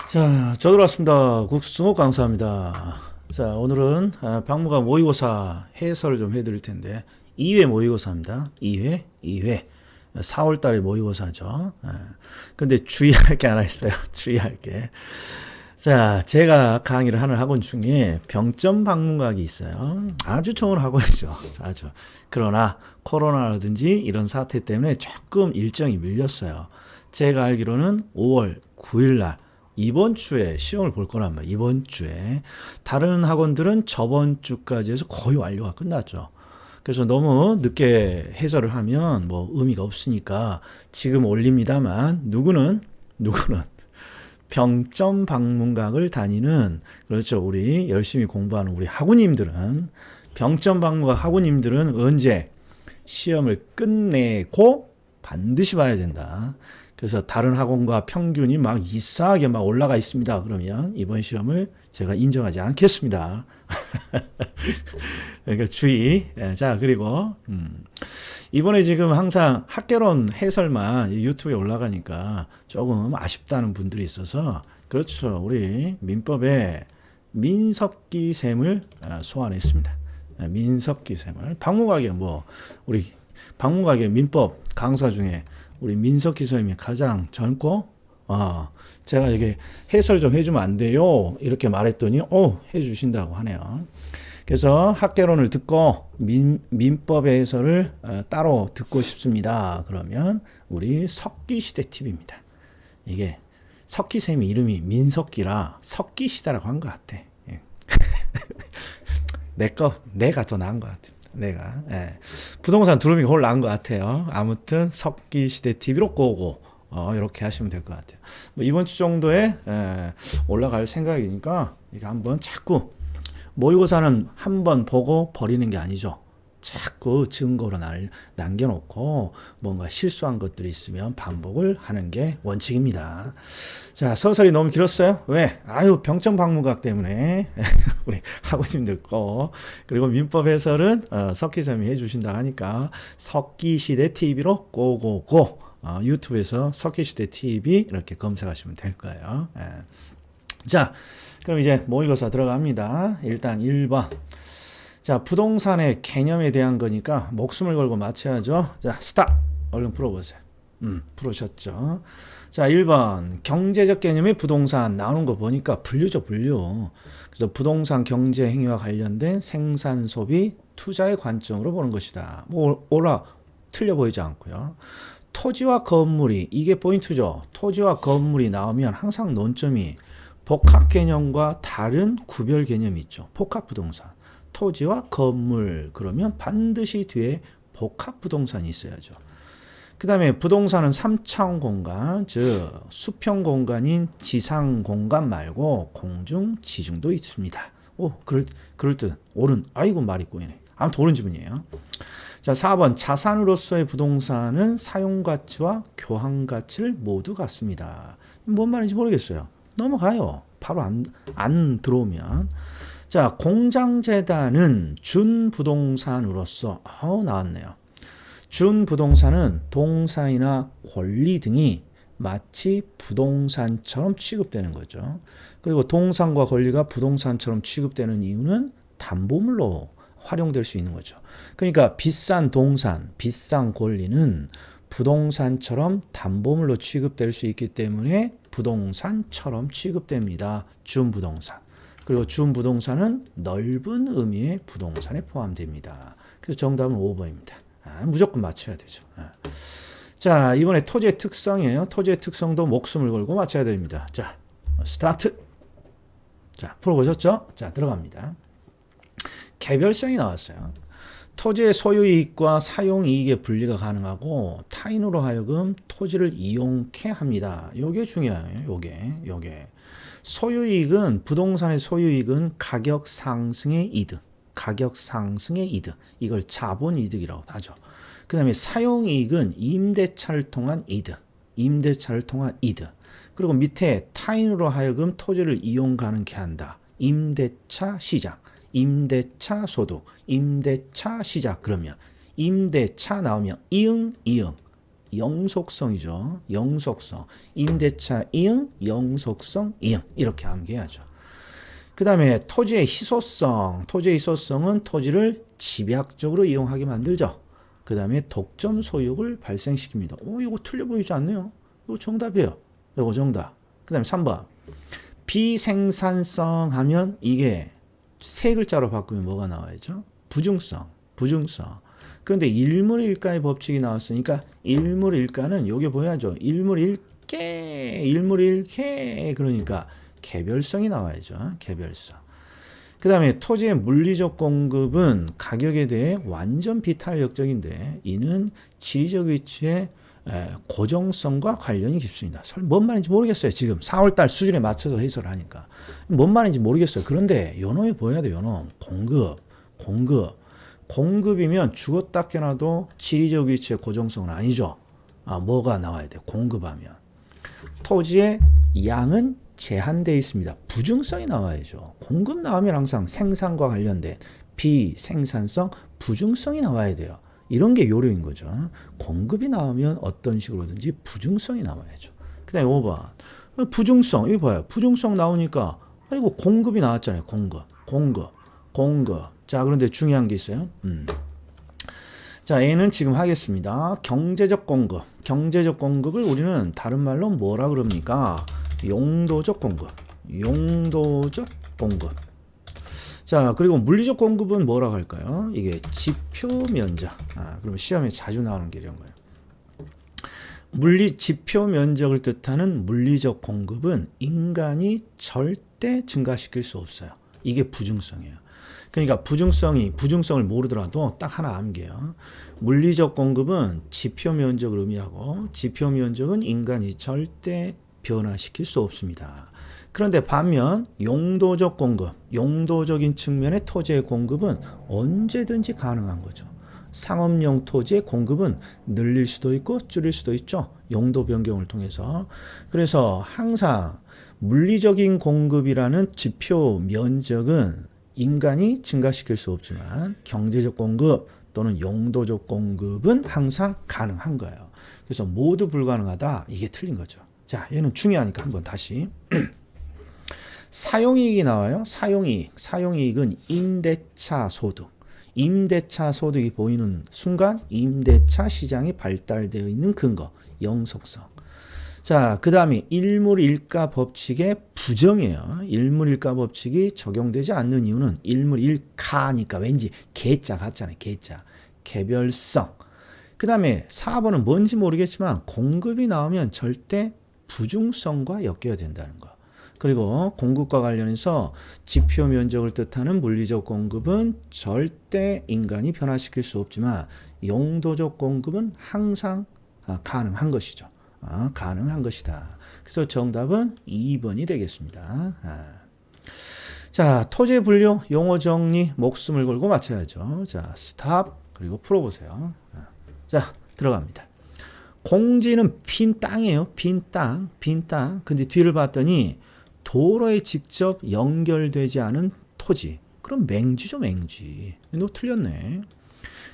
자, 저 들어왔습니다. 국수목 강사입니다. 자, 오늘은 박물관 모의고사 해설을 좀 해드릴 텐데 2회 모의고사입니다. 2회 4월 달에 모의고사죠. 그런데 주의할 게 하나 있어요. 주의할 게. 자, 제가 강의를 하는 학원 중에 병점 방문각이 있어요. 아주 좋은 학원이죠. 아주. 그러나 코로나라든지 이런 사태 때문에 조금 일정이 밀렸어요. 제가 알기로는 5월 9일 날 이번 주에 시험을 볼 거란 말이에요. 이번 주에. 다른 학원들은 저번 주까지 해서 거의 완료가 끝났죠. 그래서 너무 늦게 해설을 하면 뭐 의미가 없으니까 지금 올립니다만 누구는 병점 방문각을 다니는, 그렇죠, 우리 열심히 공부하는 우리 학우님들은, 병점 방문각 학우님들은 언제 시험을 끝내고 반드시 봐야 된다. 그래서 다른 학원과 평균이 막 이상하게 막 올라가 있습니다. 그러면 이번 시험을 제가 인정하지 않겠습니다. 그러니까 주의. 자, 그리고 이번에 지금 항상 학개론 해설만 유튜브에 올라가니까 조금 아쉽다는 분들이 있어서, 그렇죠, 우리 민법에 민석기 셈을 소환했습니다. 민석기 셈을 박무각에 우리 박무각의 민법 강사 중에 우리 민석기 선생님이 가장 젊고, 제가 이게 해설 좀 해주면 안 돼요? 이렇게 말했더니, 해주신다고 하네요. 그래서 학개론을 듣고 민법의 해설을 따로 듣고 싶습니다. 그러면 우리 석기시대 팁입니다. 이게 석기쌤이 이름이 민석기라 석기시대라고 한 것 같아. 예. 내가 더 나은 것 같아. 내가. 부동산 두루미 훨 나은 것 같아요. 아무튼 석기시대 TV로 고고. 이렇게 하시면 될 것 같아요. 뭐 이번 주 정도에 올라갈 생각이니까 이거 한번 자꾸, 모의고사는 한번 보고 버리는 게 아니죠. 자꾸 증거로 남겨놓고 뭔가 실수한 것들이 있으면 반복을 하는 게 원칙입니다. 자, 서설이 너무 길었어요. 왜? 병점 방문각 때문에. 우리 학우님들 거. 그리고 민법 해설은 석기쌤이 해주신다 하니까 석기시대 TV로 고고고. 유튜브에서 석기시대 TV 이렇게 검색하시면 될 거예요. 자, 그럼 이제 모의고사 들어갑니다. 일단 1번. 자, 부동산의 개념에 대한 거니까 목숨을 걸고 맞춰야죠. 자, 스탑. 얼른 풀어보세요. 풀으셨죠? 자, 1번. 경제적 개념의 부동산 나오는 거 보니까 분류죠, 분류. 그래서 부동산 경제 행위와 관련된 생산, 소비, 투자의 관점으로 보는 것이다. 틀려 보이지 않고요. 토지와 건물이, 이게 포인트죠. 토지와 건물이 나오면 항상 논점이 복합 개념과 다른 구별 개념이 있죠. 복합 부동산. 토지와 건물, 그러면 반드시 뒤에 복합 부동산이 있어야죠. 그 다음에 부동산은 3차원 공간, 즉 수평 공간인 지상 공간 말고 공중, 지중도 있습니다. 그럴 듯. 옳은, 아이고 말이 꼬이네. 아무튼 옳은 지문이에요. 자, 4번. 자산으로서의 부동산은 사용가치와 교환가치를 모두 갖습니다. 뭔 말인지 모르겠어요. 넘어가요. 바로 안 들어오면. 자, 공장재단은 준부동산으로서, 나왔네요. 준부동산은 동사이나 권리 등이 마치 부동산처럼 취급되는 거죠. 그리고 동산과 권리가 부동산처럼 취급되는 이유는 담보물로 활용될 수 있는 거죠. 그러니까 비싼 동산, 비싼 권리는 부동산처럼 담보물로 취급될 수 있기 때문에 부동산처럼 취급됩니다. 준부동산. 그리고 준부동산은 넓은 의미의 부동산에 포함됩니다. 그래서 정답은 5번입니다. 무조건 맞춰야 되죠. 자, 이번에 토지의 특성이에요. 토지의 특성도 목숨을 걸고 맞춰야 됩니다. 자, 스타트. 자, 풀어보셨죠? 자, 들어갑니다. 개별성이 나왔어요. 토지의 소유이익과 사용이익의 분리가 가능하고 타인으로 하여금 토지를 이용케 합니다. 요게 중요해요. 요게. 소유이익은, 부동산의 소유이익은 가격 상승의 이득. 이걸 자본이득이라고 하죠. 그 다음에 사용이익은 임대차를 통한 이득. 그리고 밑에 타인으로 하여금 토지를 이용 가능케 한다. 임대차 시장. 임대차 소득, 임대차 시작. 그러면 임대차 나오면 이응, 영속성이죠. 영속성. 임대차 이응, 영속성 이응. 이렇게 암기해야죠. 그 다음에 토지의 희소성. 토지의 희소성은 토지를 집약적으로 이용하게 만들죠. 그 다음에 독점 소유를 발생시킵니다. 이거 틀려 보이지 않네요. 이거 정답이에요. 이거 정답. 그 다음에 3번. 비생산성 하면 이게 세 글자로 바꾸면 뭐가 나와야죠? 부중성. 부중성. 그런데 일물일가의 법칙이 나왔으니까 일물일가는 요게 보여야죠. 일물일개, 일물일개. 그러니까 개별성이 나와야죠. 개별성. 그 다음에 토지의 물리적 공급은 가격에 대해 완전 비탄력적인데 이는 지리적 위치의 고정성과 관련이 깊습니다. 뭔 말인지 모르겠어요. 지금 4월달 수준에 맞춰서 해설을 하니까. 뭔 말인지 모르겠어요. 그런데 요놈이 보여야 돼요. 요놈. 공급이면 죽었다 깨나도 지리적 위치의 고정성은 아니죠. 뭐가 나와야 돼? 공급하면. 토지의 양은 제한되어 있습니다. 부중성이 나와야죠. 공급 나오면 항상 생산과 관련된 비생산성, 부중성이 나와야 돼요. 이런 게 요령인 거죠. 공급이 나오면 어떤 식으로든지 부중성이 나와야죠. 그 다음에 5번. 부중성. 이거 봐요. 부중성 나오니까, 이거 공급이 나왔잖아요. 공급. 자, 그런데 중요한 게 있어요. 자, A는 지금 하겠습니다. 경제적 공급. 경제적 공급을 우리는 다른 말로 뭐라 그럽니까? 용도적 공급. 자, 그리고 물리적 공급은 뭐라고 할까요? 이게 지표 면적. 그러면 시험에 자주 나오는 게 이런 거예요. 지표 면적을 뜻하는 물리적 공급은 인간이 절대 증가시킬 수 없어요. 이게 부중성이에요. 그러니까 부중성을 모르더라도 딱 하나 암기해요. 물리적 공급은 지표 면적을 의미하고 지표 면적은 인간이 절대 변화시킬 수 없습니다. 그런데 반면 용도적 공급, 용도적인 측면의 토지의 공급은 언제든지 가능한 거죠. 상업용 토지의 공급은 늘릴 수도 있고 줄일 수도 있죠. 용도 변경을 통해서. 그래서 항상 물리적인 공급이라는 지표 면적은 인간이 증가시킬 수 없지만 경제적 공급 또는 용도적 공급은 항상 가능한 거예요. 그래서 모두 불가능하다. 이게 틀린 거죠. 자, 얘는 중요하니까 한번 다시. 사용이익이 나와요. 사용이익은 임대차 소득. 임대차 소득이 보이는 순간 임대차 시장이 발달되어 있는 근거, 영속성. 자, 그 다음에 일물일가 법칙의 부정이에요. 일물일가 법칙이 적용되지 않는 이유는 일물일가니까 왠지 개자 같잖아요. 개자. 개별성. 그 다음에 4번은 뭔지 모르겠지만 공급이 나오면 절대 부중성과 엮여야 된다는 거. 그리고 공급과 관련해서 지표 면적을 뜻하는 물리적 공급은 절대 인간이 변화시킬 수 없지만 용도적 공급은 항상 가능한 것이죠. 가능한 것이다. 그래서 정답은 2번이 되겠습니다. 자, 토지 분류, 용어 정리, 목숨을 걸고 맞춰야죠. 자, 스탑, 그리고 풀어보세요. 자, 들어갑니다. 공지는 빈 땅이에요. 빈 땅. 근데 뒤를 봤더니 도로에 직접 연결되지 않은 토지. 그럼 맹지죠, 맹지. 너 틀렸네.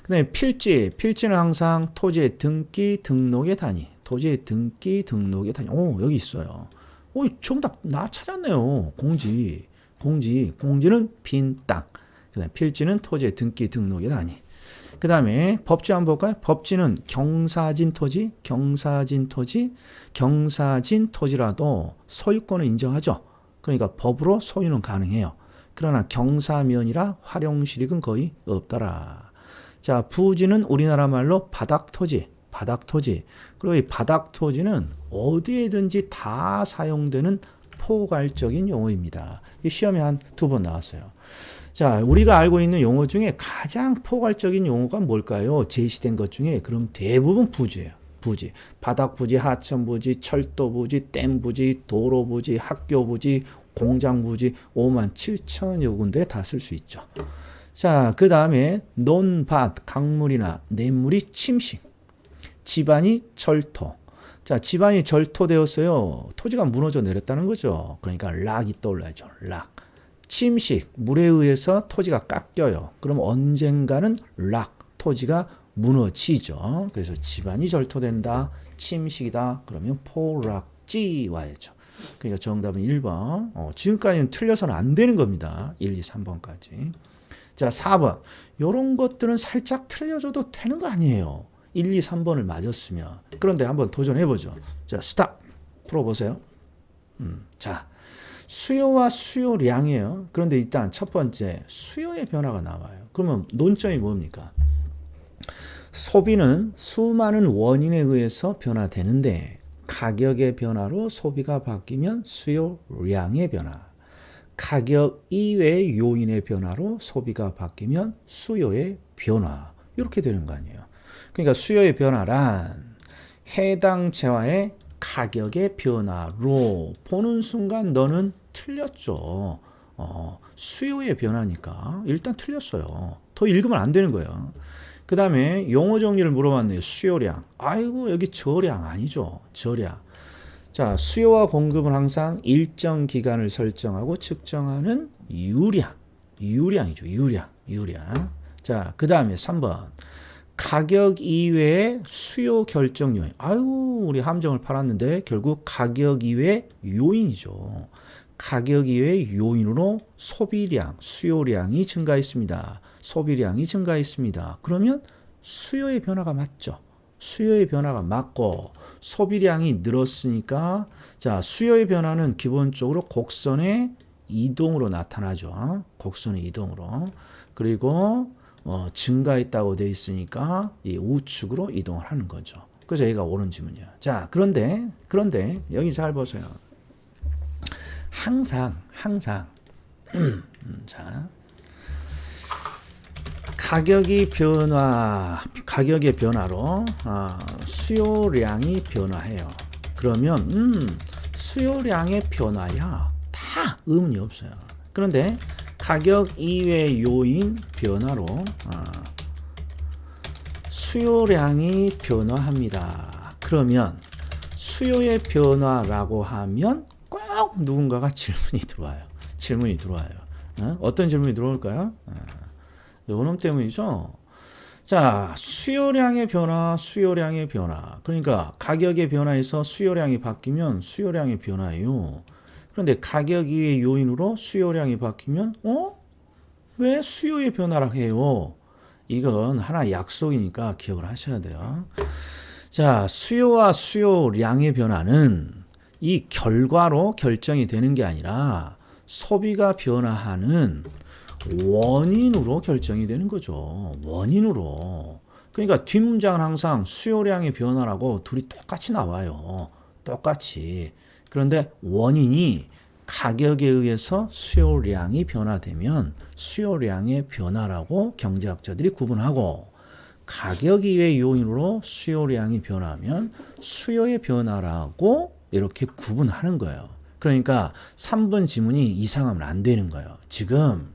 그 다음에 필지는 항상 토지의 등기, 등록의 단위. 토지의 등기, 등록의 단위. 여기 있어요. 정답 나 찾았네요. 공지는 빈 땅. 그 다음에 필지는 토지의 등기, 등록의 단위. 그 다음에 법지 한번 볼까요? 법지는 경사진 토지라도 소유권을 인정하죠. 그러니까 법으로 소유는 가능해요. 그러나 경사면이라 활용실익은 거의 없더라. 자, 부지는 우리나라 말로 바닥토지. 그리고 이 바닥토지는 어디에든지 다 사용되는 포괄적인 용어입니다. 이 시험에 한 2번 나왔어요. 자, 우리가 알고 있는 용어 중에 가장 포괄적인 용어가 뭘까요? 제시된 것 중에 그럼 대부분 부지예요. 부지. 바닥 부지, 하천 부지, 철도 부지, 댐 부지, 도로 부지, 학교 부지, 공장 부지 57,000여 군데 다 쓸 수 있죠. 자, 그 다음에 논밭, 강물이나 냇물이 침식. 집안이 절토. 자, 집안이 절토되었어요. 토지가 무너져 내렸다는 거죠. 그러니까 락이 떠올라야죠. 락. 침식, 물에 의해서 토지가 깎여요. 그럼 언젠가는 토지가 무너지죠. 그래서 집안이 절토된다, 침식이다. 그러면 포락지 와야죠. 그러니까 정답은 1번. 지금까지는 틀려서는 안 되는 겁니다. 1, 2, 3번까지. 자, 4번. 요런 것들은 살짝 틀려줘도 되는 거 아니에요. 1, 2, 3번을 맞았으면. 그런데 한번 도전해보죠. 자, 스탑. 풀어보세요. 자, 수요와 수요량이에요. 그런데 일단 첫 번째 수요의 변화가 나와요. 그러면 논점이 뭡니까? 소비는 수많은 원인에 의해서 변화되는데 가격의 변화로 소비가 바뀌면 수요량의 변화, 가격 이외의 요인의 변화로 소비가 바뀌면 수요의 변화, 이렇게 되는 거 아니에요. 그러니까 수요의 변화란 해당 재화의 가격의 변화로 보는 순간 너는 틀렸죠. 수요의 변화니까 일단 틀렸어요. 더 읽으면 안 되는 거예요. 그 다음에 용어 정리를 물어봤네요. 수요량. 아이고, 여기 저량 아니죠. 저량. 자, 수요와 공급은 항상 일정 기간을 설정하고 측정하는 유량. 유량이죠. 유량. 자, 그 다음에 3번. 가격 이외의 수요 결정 요인. 아유, 우리 함정을 팔았는데 결국 가격 이외의 요인이죠. 가격 이외의 요인으로 소비량, 수요량이 증가했습니다. 소비량이 증가했습니다. 그러면 수요의 변화가 맞죠. 수요의 변화가 맞고 소비량이 늘었으니까 자, 수요의 변화는 기본적으로 곡선의 이동으로 나타나죠. 곡선의 이동으로. 그리고 증가했다고 되어 있으니까 이 우측으로 이동을 하는 거죠. 그래서 얘가 옳은 지문이야. 자, 그런데 여기 잘 보세요. 항상 자, 가격의 변화로 수요량이 변화해요. 그러면 수요량의 변화야 다 의문이 없어요. 그런데 가격 이외 요인 변화로 수요량이 변화합니다. 그러면 수요의 변화라고 하면 꼭 누군가가 질문이 들어와요. 어떤 질문이 들어올까요? 요놈 때문이죠. 자, 수요량의 변화. 그러니까 가격의 변화에서 수요량이 바뀌면 수요량의 변화예요. 그런데 가격 이외의 요인으로 수요량이 바뀌면 왜 수요의 변화라 해요? 이건 하나의 약속이니까 기억을 하셔야 돼요. 자, 수요와 수요량의 변화는 이 결과로 결정이 되는 게 아니라 소비가 변화하는 원인으로 결정이 되는 거죠. 원인으로. 그러니까 뒷문장은 항상 수요량의 변화라고 둘이 똑같이 나와요. 똑같이. 그런데 원인이 가격에 의해서 수요량이 변화되면 수요량의 변화라고 경제학자들이 구분하고 가격 이외의 요인으로 수요량이 변화하면 수요의 변화라고 이렇게 구분하는 거예요. 그러니까 3번 지문이 이상하면 안 되는 거예요. 지금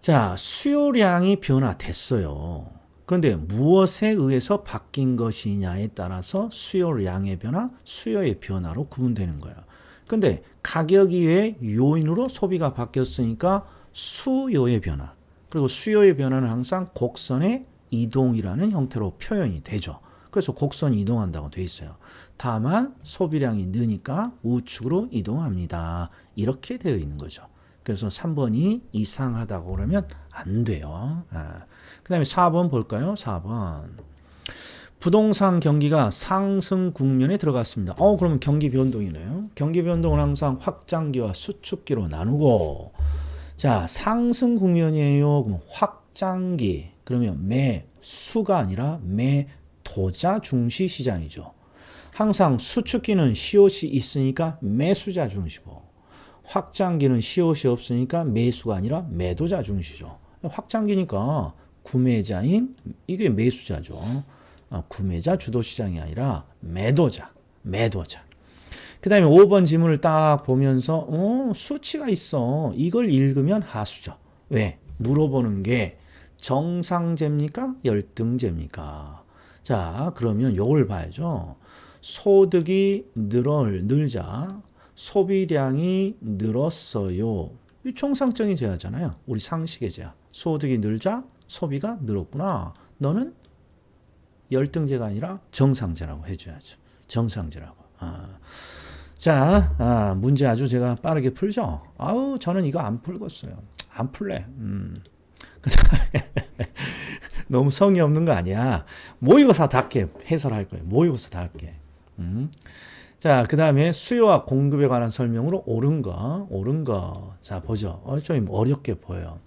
자, 수요량이 변화됐어요. 그런데 무엇에 의해서 바뀐 것이냐에 따라서 수요량의 변화, 수요의 변화로 구분되는 거예요. 그런데 가격 이외의 요인으로 소비가 바뀌었으니까 수요의 변화. 그리고 수요의 변화는 항상 곡선의 이동이라는 형태로 표현이 되죠. 그래서 곡선이 이동한다고 돼 있어요. 다만 소비량이 느니까 우측으로 이동합니다. 이렇게 되어 있는 거죠. 그래서 3번이 이상하다고 그러면 안 돼요. 그 다음에 4번 볼까요? 4번. 부동산 경기가 상승 국면에 들어갔습니다. 그러면 경기 변동이네요. 경기 변동은 항상 확장기와 수축기로 나누고, 자, 상승 국면이에요. 그럼 확장기. 그러면 매수가 아니라 매도자 중시 시장이죠. 항상 수축기는 시옷이 있으니까 매수자 중시고, 확장기는 시옷이 없으니까 매수가 아니라 매도자 중시죠. 확장기니까 구매자인 이게 매수자죠. 구매자 주도 시장이 아니라 매도자. 그 다음에 5번 지문을 딱 보면서 수치가 있어. 이걸 읽으면 하수죠. 왜? 물어보는 게 정상제입니까? 열등제입니까? 자, 그러면 요걸 봐야죠. 소득이 늘자 소비량이 늘었어요. 이 총상적인 제하잖아요. 우리 상식의 제하. 소득이 늘자 소비가 늘었구나. 너는 열등제가 아니라 정상제라고 해줘야죠. 정상제라고. 자, 문제 아주 제가 빠르게 풀죠. 아우, 저는 이거 안 풀겠어요. 안 풀래. 그다음에 너무 성의 없는 거 아니야. 모의고사답게 해설할 거예요. 모의고사답게. 자, 그 다음에 수요와 공급에 관한 설명으로 옳은 거. 자, 보죠. 좀 어렵게 보여요.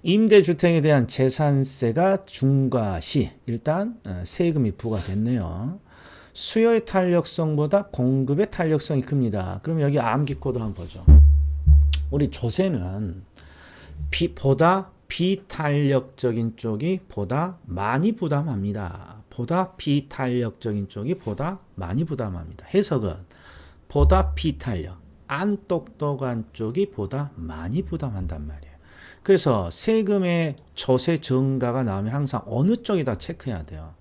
임대주택에 대한 재산세가 중과시 일단 세금이 부과됐네요. 수요의 탄력성보다 공급의 탄력성이 큽니다. 그럼 여기 암기코드 한번 보죠. 우리 조세는 보다 비탄력적인 쪽이 보다 많이 부담합니다. 보다 비탄력적인 쪽이 보다 많이 부담합니다. 해석은 보다 비탄력, 안 똑똑한 쪽이 보다 많이 부담한단 말이에요. 그래서 세금의 조세 증가가 나오면 항상 어느 쪽이다 체크해야 돼요.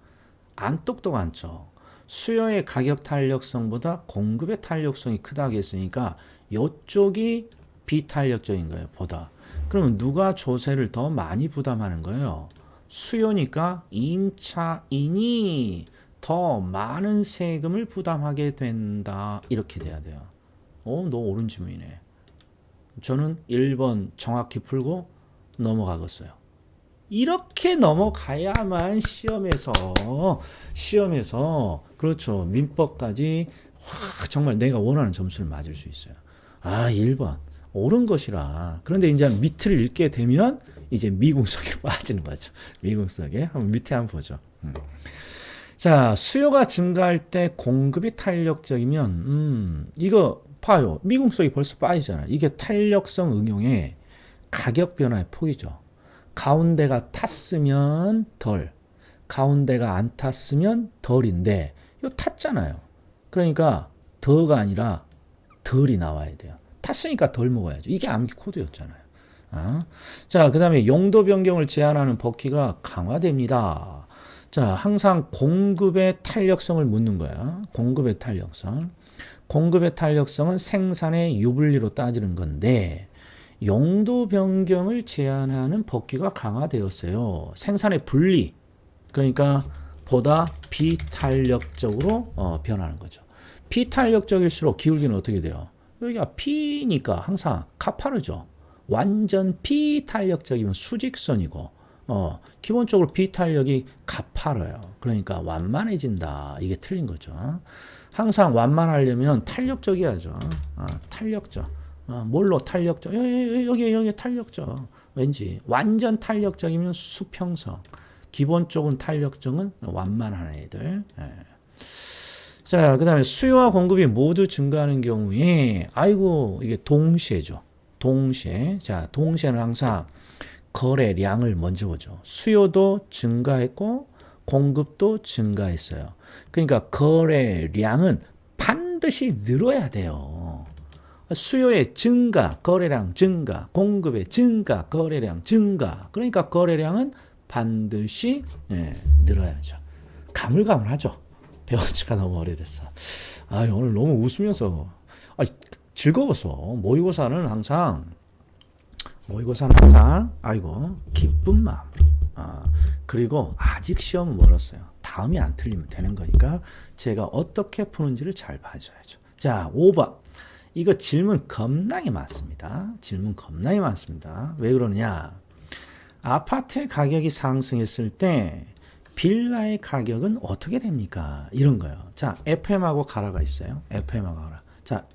안 똑똑한 쪽. 수요의 가격 탄력성보다 공급의 탄력성이 크다고 했으니까 이쪽이 비탄력적인 거예요. 보다. 그러면 누가 조세를 더 많이 부담하는 거예요? 수요니까 임차인이 더 많은 세금을 부담하게 된다. 이렇게 돼야 돼요. 너 옳은 질문이네. 저는 1번 정확히 풀고 넘어가겠어요. 이렇게 넘어가야만 시험에서 그렇죠. 민법까지 정말 내가 원하는 점수를 맞을 수 있어요. 1번 옳은 것이라. 그런데 이제 밑을 읽게 되면 이제 미궁석에 빠지는 거죠. 미궁석에. 밑에 한번 보죠. 자, 수요가 증가할 때 공급이 탄력적이면 이거 봐요. 미궁석이 벌써 빠지잖아. 이게 탄력성 응용의 가격 변화의 폭이죠. 가운데가 탔으면 덜, 가운데가 안 탔으면 덜인데 이거 탔잖아요. 그러니까 더가 아니라 덜이 나와야 돼요. 탔으니까 덜 먹어야죠. 이게 암기 코드였잖아요. 자, 그 다음에 용도 변경을 제한하는 법규가 강화됩니다. 자, 항상 공급의 탄력성을 묻는 거야. 공급의 탄력성. 공급의 탄력성은 생산의 유불리로 따지는 건데 용도 변경을 제한하는 법규가 강화되었어요. 생산의 분리. 그러니까 보다 비탄력적으로 변하는 거죠. 비탄력적일수록 기울기는 어떻게 돼요? 여기가 P니까 항상 가파르죠. 완전 비탄력적이면 수직선이고 기본적으로 비탄력이 가파라요. 그러니까 완만해진다. 이게 틀린 거죠. 항상 완만하려면 탄력적이야죠. 탄력적. 뭘로 탄력적? 여기 탄력적. 왠지 완전 탄력적이면 수평성. 기본적인 탄력적은 완만한 애들. 자, 그 다음에 수요와 공급이 모두 증가하는 경우에 이게 동시에죠. 동시에. 자, 동시에는 항상 거래량을 먼저 보죠. 수요도 증가했고 공급도 증가했어요. 그러니까 거래량은 반드시 늘어야 돼요. 수요의 증가, 거래량 증가, 공급의 증가, 거래량 증가. 그러니까 거래량은 반드시 늘어야죠. 가물가물하죠. 배운 지가 너무 오래됐어. 오늘 너무 웃으면서 즐거웠어. 모의고사는 항상 기쁜 마음으로. 그리고 아직 시험은 멀었어요. 다음이 안 틀리면 되는 거니까 제가 어떻게 푸는지를 잘 봐줘야죠. 자, 5번. 이거 질문 겁나게 많습니다. 왜 그러느냐? 아파트의 가격이 상승했을 때 빌라의 가격은 어떻게 됩니까? 이런 거예요. 자, FM하고 가라가 있어요. FM하고 가라. 자,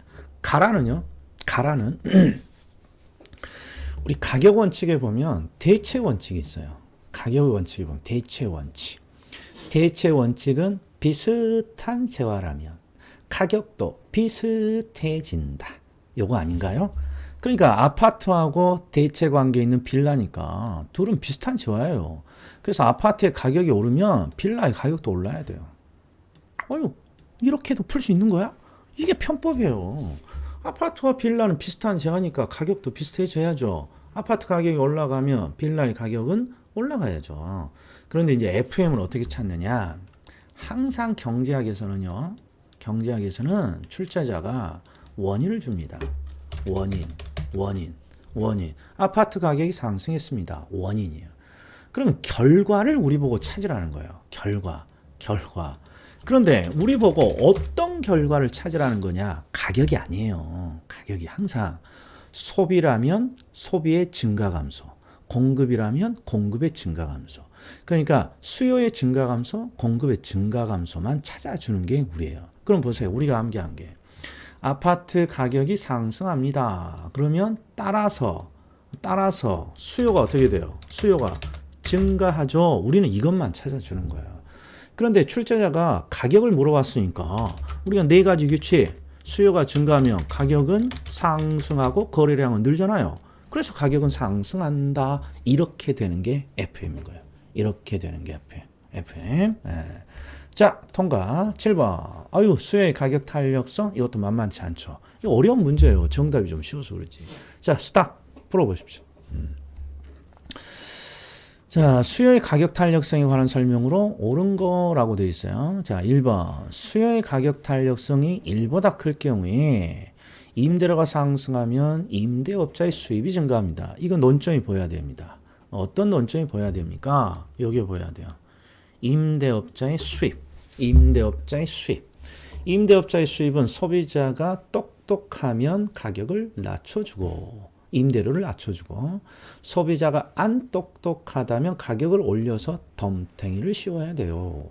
가라는 우리 가격 원칙에 보면 대체 원칙이 있어요. 가격 원칙에 보면 대체 원칙. 대체 원칙은 비슷한 재화라면 가격도 비슷해진다. 요거 아닌가요? 그러니까 아파트하고 대체 관계에 있는 빌라니까 둘은 비슷한 재화예요. 그래서 아파트의 가격이 오르면 빌라의 가격도 올라야 돼요. 이렇게도 풀 수 있는 거야? 이게 편법이에요. 아파트와 빌라는 비슷한 재화니까 가격도 비슷해져야죠. 아파트 가격이 올라가면 빌라의 가격은 올라가야죠. 그런데 이제 FM을 어떻게 찾느냐? 항상 경제학에서는 출제자가 원인을 줍니다. 원인. 아파트 가격이 상승했습니다. 원인이에요. 그러면 결과를 우리 보고 찾으라는 거예요. 결과. 그런데 우리 보고 어떤 결과를 찾으라는 거냐? 가격이 아니에요. 가격이 항상 소비라면 소비의 증가 감소, 공급이라면 공급의 증가 감소. 그러니까 수요의 증가 감소, 공급의 증가 감소만 찾아주는 게 우리예요. 그럼 보세요. 우리가 암기한 게 아파트 가격이 상승합니다. 그러면 따라서 수요가 어떻게 돼요? 수요가 증가하죠. 우리는 이것만 찾아주는 거예요. 그런데 출제자가 가격을 물어봤으니까 우리가 네 가지 규칙, 수요가 증가하면 가격은 상승하고 거래량은 늘잖아요. 그래서 가격은 상승한다. 이렇게 되는 게 FM인 거예요. 이렇게 되는 게 FM. 예. 자, 통과. 7번. 아유, 수요의 가격 탄력성? 이것도 만만치 않죠. 이거 어려운 문제예요. 정답이 좀 쉬워서 그렇지. 자, 스탑. 풀어보십시오. 자, 수요의 가격 탄력성에 관한 설명으로 옳은 거라고 되어 있어요. 자, 1번. 수요의 가격 탄력성이 1보다 클 경우에 임대료가 상승하면 임대업자의 수입이 증가합니다. 이거 논점이 보여야 됩니다. 어떤 논점이 보여야 됩니까? 여기 보여야 돼요. 임대업자의 수입. 임대업자의 수입은 소비자가 똑똑하면 가격을 낮춰주고 임대료를 낮춰주고 소비자가 안 똑똑하다면 가격을 올려서 덤탱이를 씌워야 돼요.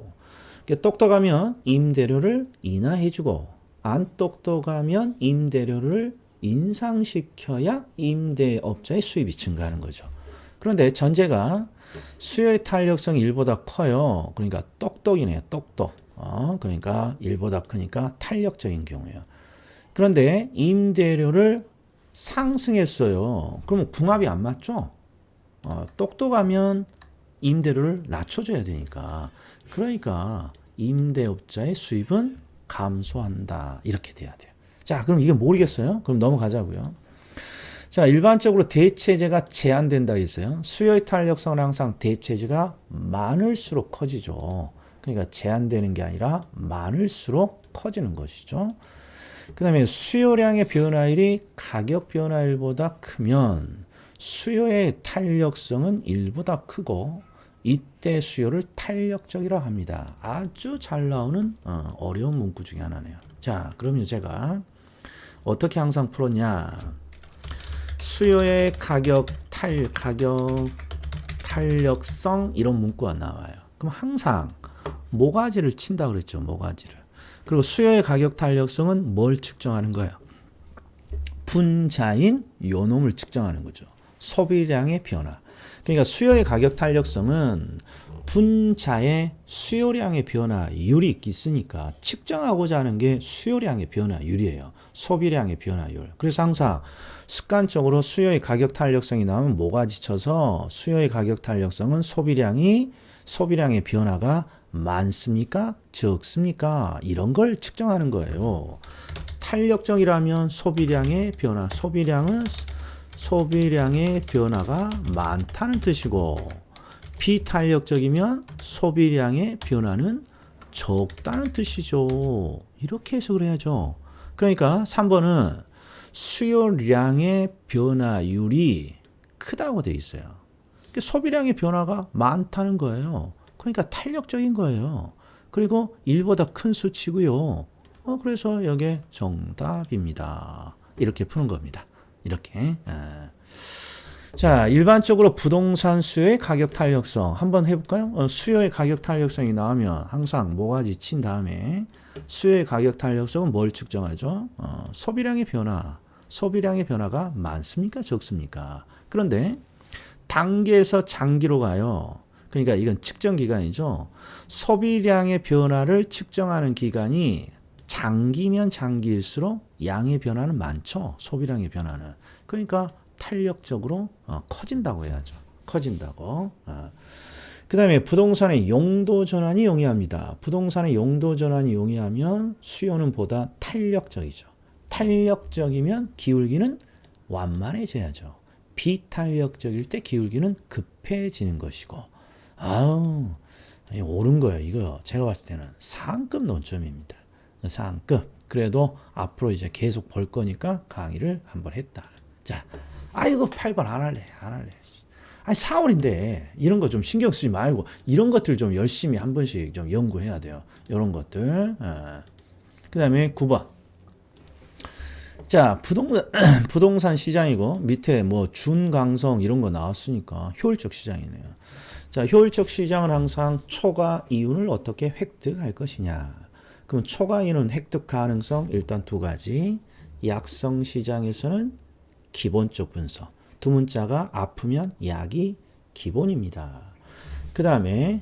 똑똑하면 임대료를 인하해주고 안 똑똑하면 임대료를 인상시켜야 임대업자의 수입이 증가하는 거죠. 그런데 전제가 수요의 탄력성이 1보다 커요. 그러니까 똑똑이네요. 똑똑. 그러니까 1보다 크니까 탄력적인 경우예요. 그런데 임대료를 상승했어요. 그러면 궁합이 안 맞죠? 똑똑하면 임대료를 낮춰줘야 되니까. 그러니까 임대업자의 수입은 감소한다. 이렇게 돼야 돼요. 자, 그럼 이게 모르겠어요? 그럼 넘어가자고요. 자, 일반적으로 대체재가 제한된다 했어요. 수요의 탄력성은 항상 대체재가 많을수록 커지죠. 그러니까 제한되는 게 아니라 많을수록 커지는 것이죠. 그 다음에 수요량의 변화율이 가격 변화율보다 크면 수요의 탄력성은 1보다 크고 이때 수요를 탄력적이라 합니다. 아주 잘 나오는 어려운 문구 중에 하나네요. 자, 그러면 제가 어떻게 항상 풀었냐. 수요의 가격 탄력성 이런 문구가 나와요. 그럼 항상 모가지를 친다 그랬죠. 모가지를. 그리고 수요의 가격 탄력성은 뭘 측정하는 거예요? 분자인 요놈을 측정하는 거죠. 소비량의 변화. 그러니까 수요의 가격 탄력성은 분자의 수요량의 변화율이 있으니까 측정하고자 하는 게 수요량의 변화율이에요. 소비량의 변화율. 그래서 항상 습관적으로 수요의 가격 탄력성이 나오면 모가지 쳐서 수요의 가격 탄력성은 소비량의 변화가 많습니까? 적습니까? 이런 걸 측정하는 거예요. 탄력적이라면 소비량의 변화, 소비량의 변화가 많다는 뜻이고 비탄력적이면 소비량의 변화는 적다는 뜻이죠. 이렇게 해서 그래야죠. 그러니까 3번은 수요량의 변화율이 크다고 돼 있어요. 소비량의 변화가 많다는 거예요. 그러니까 탄력적인 거예요. 그리고 1보다 큰 수치고요. 그래서 이게 정답입니다. 이렇게 푸는 겁니다. 이렇게. 자, 일반적으로 부동산 수요의 가격 탄력성 한번 해볼까요? 수요의 가격 탄력성이 나오면 항상 모가지 친 다음에 수요의 가격 탄력성은 뭘 측정하죠? 소비량의 변화가 많습니까? 적습니까? 그런데 단기에서 장기로 가요. 그러니까 이건 측정 기간이죠. 소비량의 변화를 측정하는 기간이 장기면 장기일수록 양의 변화는 많죠. 소비량의 변화는. 그러니까 탄력적으로 커진다고 해야죠. 커진다고. 그 다음에 부동산의 용도 전환이 용이합니다. 부동산의 용도 전환이 용이하면 수요는 보다 탄력적이죠. 탄력적이면 기울기는 완만해져야죠. 비탄력적일 때 기울기는 급해지는 것이고. 옳은 거예요. 이거 제가 봤을 때는 상급 논점입니다. 상급. 그래도 앞으로 이제 계속 볼 거니까 강의를 한번 했다. 자, 아이고 8번 안 할래. 아니 4월인데 이런 거 좀 신경 쓰지 말고 이런 것들 좀 열심히 한 번씩 좀 연구해야 돼요. 이런 것들. 그 다음에 9번. 자, 부동산 시장이고 밑에 뭐 준강성 이런 거 나왔으니까 효율적 시장이네요. 자, 효율적 시장은 항상 초과 이윤을 어떻게 획득할 것이냐. 그럼 초과 이윤 획득 가능성 일단 두 가지. 약성 시장에서는 기본적 분석. 두 문자가 아프면 약이 기본입니다. 그 다음에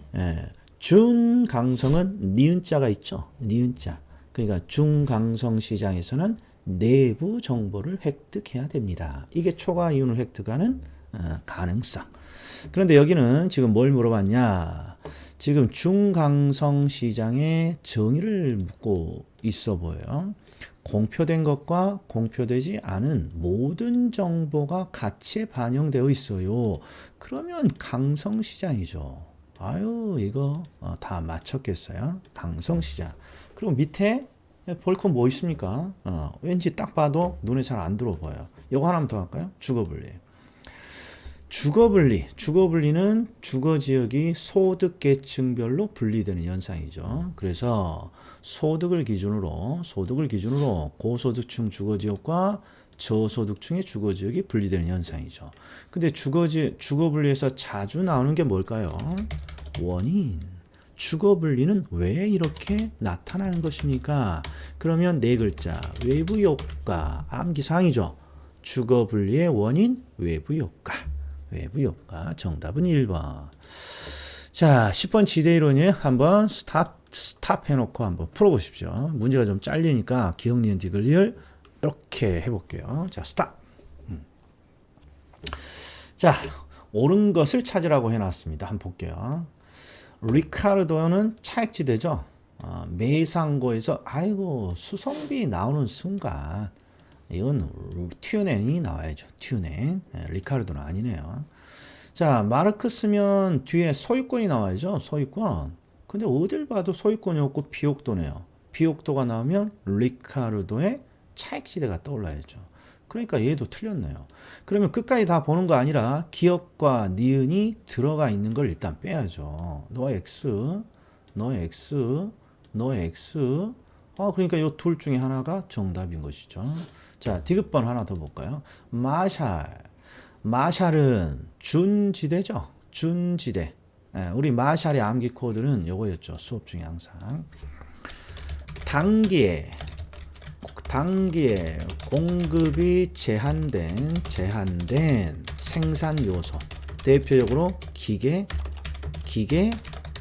준강성은 니은자가 있죠. 니은자. 그러니까 중강성 시장에서는 내부 정보를 획득해야 됩니다. 이게 초과 이윤을 획득하는 가능성. 그런데 여기는 지금 뭘 물어봤냐. 지금 중강성 시장의 정의를 묻고 있어 보여요. 공표된 것과 공표되지 않은 모든 정보가 가치에 반영되어 있어요. 그러면 강성시장이죠. 아유, 이거 다 맞췄겠어요. 강성시장. 그리고 밑에 볼 건 뭐 있습니까? 왠지 딱 봐도 눈에 잘 안 들어보여요. 이거 하나만 더 할까요? 주거분리. 주거분리는 주거지역이 소득계층별로 분리되는 현상이죠. 그래서 소득을 기준으로 고소득층 주거지역과 저소득층의 주거지역이 분리되는 현상이죠. 근데 주거분리에서 자주 나오는 게 뭘까요? 원인. 주거분리는 왜 이렇게 나타나는 것입니까? 그러면 네 글자, 외부효과, 암기사항이죠. 주거분리의 원인, 외부효과. 정답은 1번. 자, 10번 지대이론이 한번 스탑 해놓고 한번 풀어보십시오. 문제가 좀 잘리니까 기억, 니은, 디귿, 리을 이렇게 해볼게요. 자, 스탑. 자, 옳은 것을 찾으라고 해놨습니다. 한번 볼게요. 리카르도는 차액지대죠. 매상고에서 아이고 수성비 나오는 순간 이건 튜넨이 나와야죠. 튜넨. 리카르도는 아니네요. 자, 마르크스면 뒤에 소유권이 나와야죠. 소유권. 근데 어딜 봐도 소유권이 없고 비옥도네요. 비옥도가 나오면 리카르도의 차액지대가 떠올라야죠. 그러니까 얘도 틀렸네요. 그러면 끝까지 다 보는 거 아니라 기억과 니은이 들어가 있는 걸 일단 빼야죠. 너 X. 그러니까 이 둘 중에 하나가 정답인 것이죠. 자, 디귿번 하나 더 볼까요? 마샬은 준지대죠. 준지대. 우리 마샬의 암기 코드는 요거였죠. 수업 중에 항상. 단기에 공급이 제한된 생산 요소. 대표적으로 기계,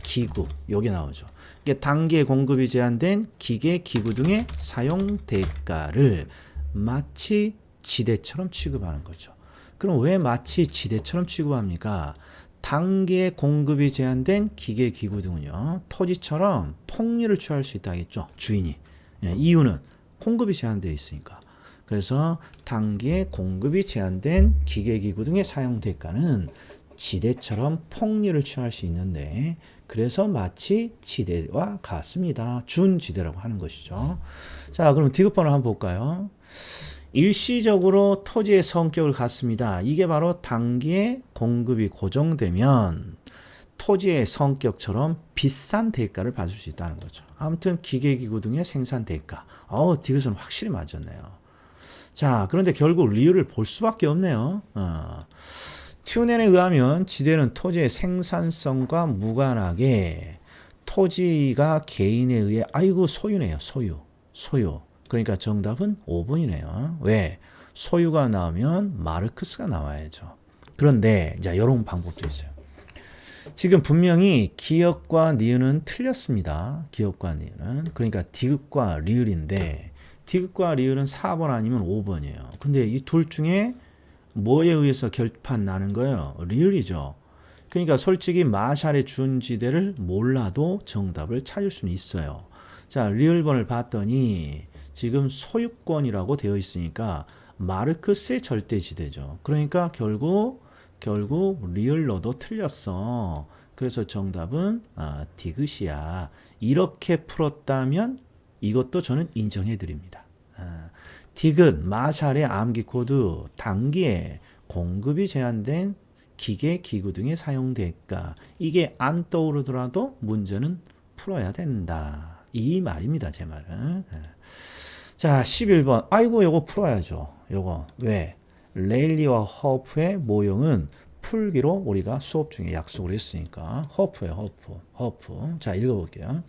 기구. 요게 나오죠. 이게 단기에 공급이 제한된 기계, 기구 등의 사용 대가를 마치 지대처럼 취급하는 거죠. 그럼 왜 마치 지대처럼 취급합니까? 단기에 공급이 제한된 기계, 기구 등은요, 토지처럼 폭리를 취할 수 있다겠죠. 주인이. 이유는 공급이 제한되어 있으니까. 그래서 단기에 공급이 제한된 기계, 기구 등의 사용 대가는 지대처럼 폭리를 취할 수 있는데, 그래서 마치 지대와 같습니다. 준지대라고 하는 것이죠. 자, 그럼 디귿번을 한번 볼까요? 일시적으로 토지의 성격을 갖습니다. 이게 바로 단기에 공급이 고정되면 토지의 성격처럼 비싼 대가를 받을 수 있다는 거죠. 아무튼 기계기구 등의 생산 대가. 디귿은 확실히 맞았네요. 자, 그런데 결국 리을을 볼 수밖에 없네요. 튜넨에 의하면 지대는 토지의 생산성과 무관하게 토지가 개인에 의해 소유네요. 소유. 그러니까 정답은 5번이네요. 왜? 소유가 나오면 마르크스가 나와야죠. 그런데 이제 이런 방법도 있어요. 지금 분명히 기억과 니은은 틀렸습니다. 기억과 니은은. 그러니까 디귿과 리을인데 디귿과 리을은 4번 아니면 5번이에요. 근데 이 둘 중에 뭐에 의해서 결판 나는 거예요? 리을이죠. 그러니까 솔직히 마샬의 준지대를 몰라도 정답을 찾을 수는 있어요. 자, 리을번을 봤더니 지금 소유권이라고 되어 있으니까 마르크스의 절대지대죠. 그러니까 결국 리을로도 틀렸어. 그래서 정답은 디귿이야. 이렇게 풀었다면 이것도 저는 인정해 드립니다. 디귿, 마샬의 암기 코드, 단기에 공급이 제한된 기계, 기구 등에 사용될까? 이게 안 떠오르더라도 문제는 풀어야 된다. 이 말입니다. 제 말은. 자, 11번. 아이고, 요거 풀어야죠. 요거. 왜? 레일리와 허프의 모형은 풀기로 우리가 수업 중에 약속을 했으니까. 허프예요, 허프. 자, 읽어볼게요.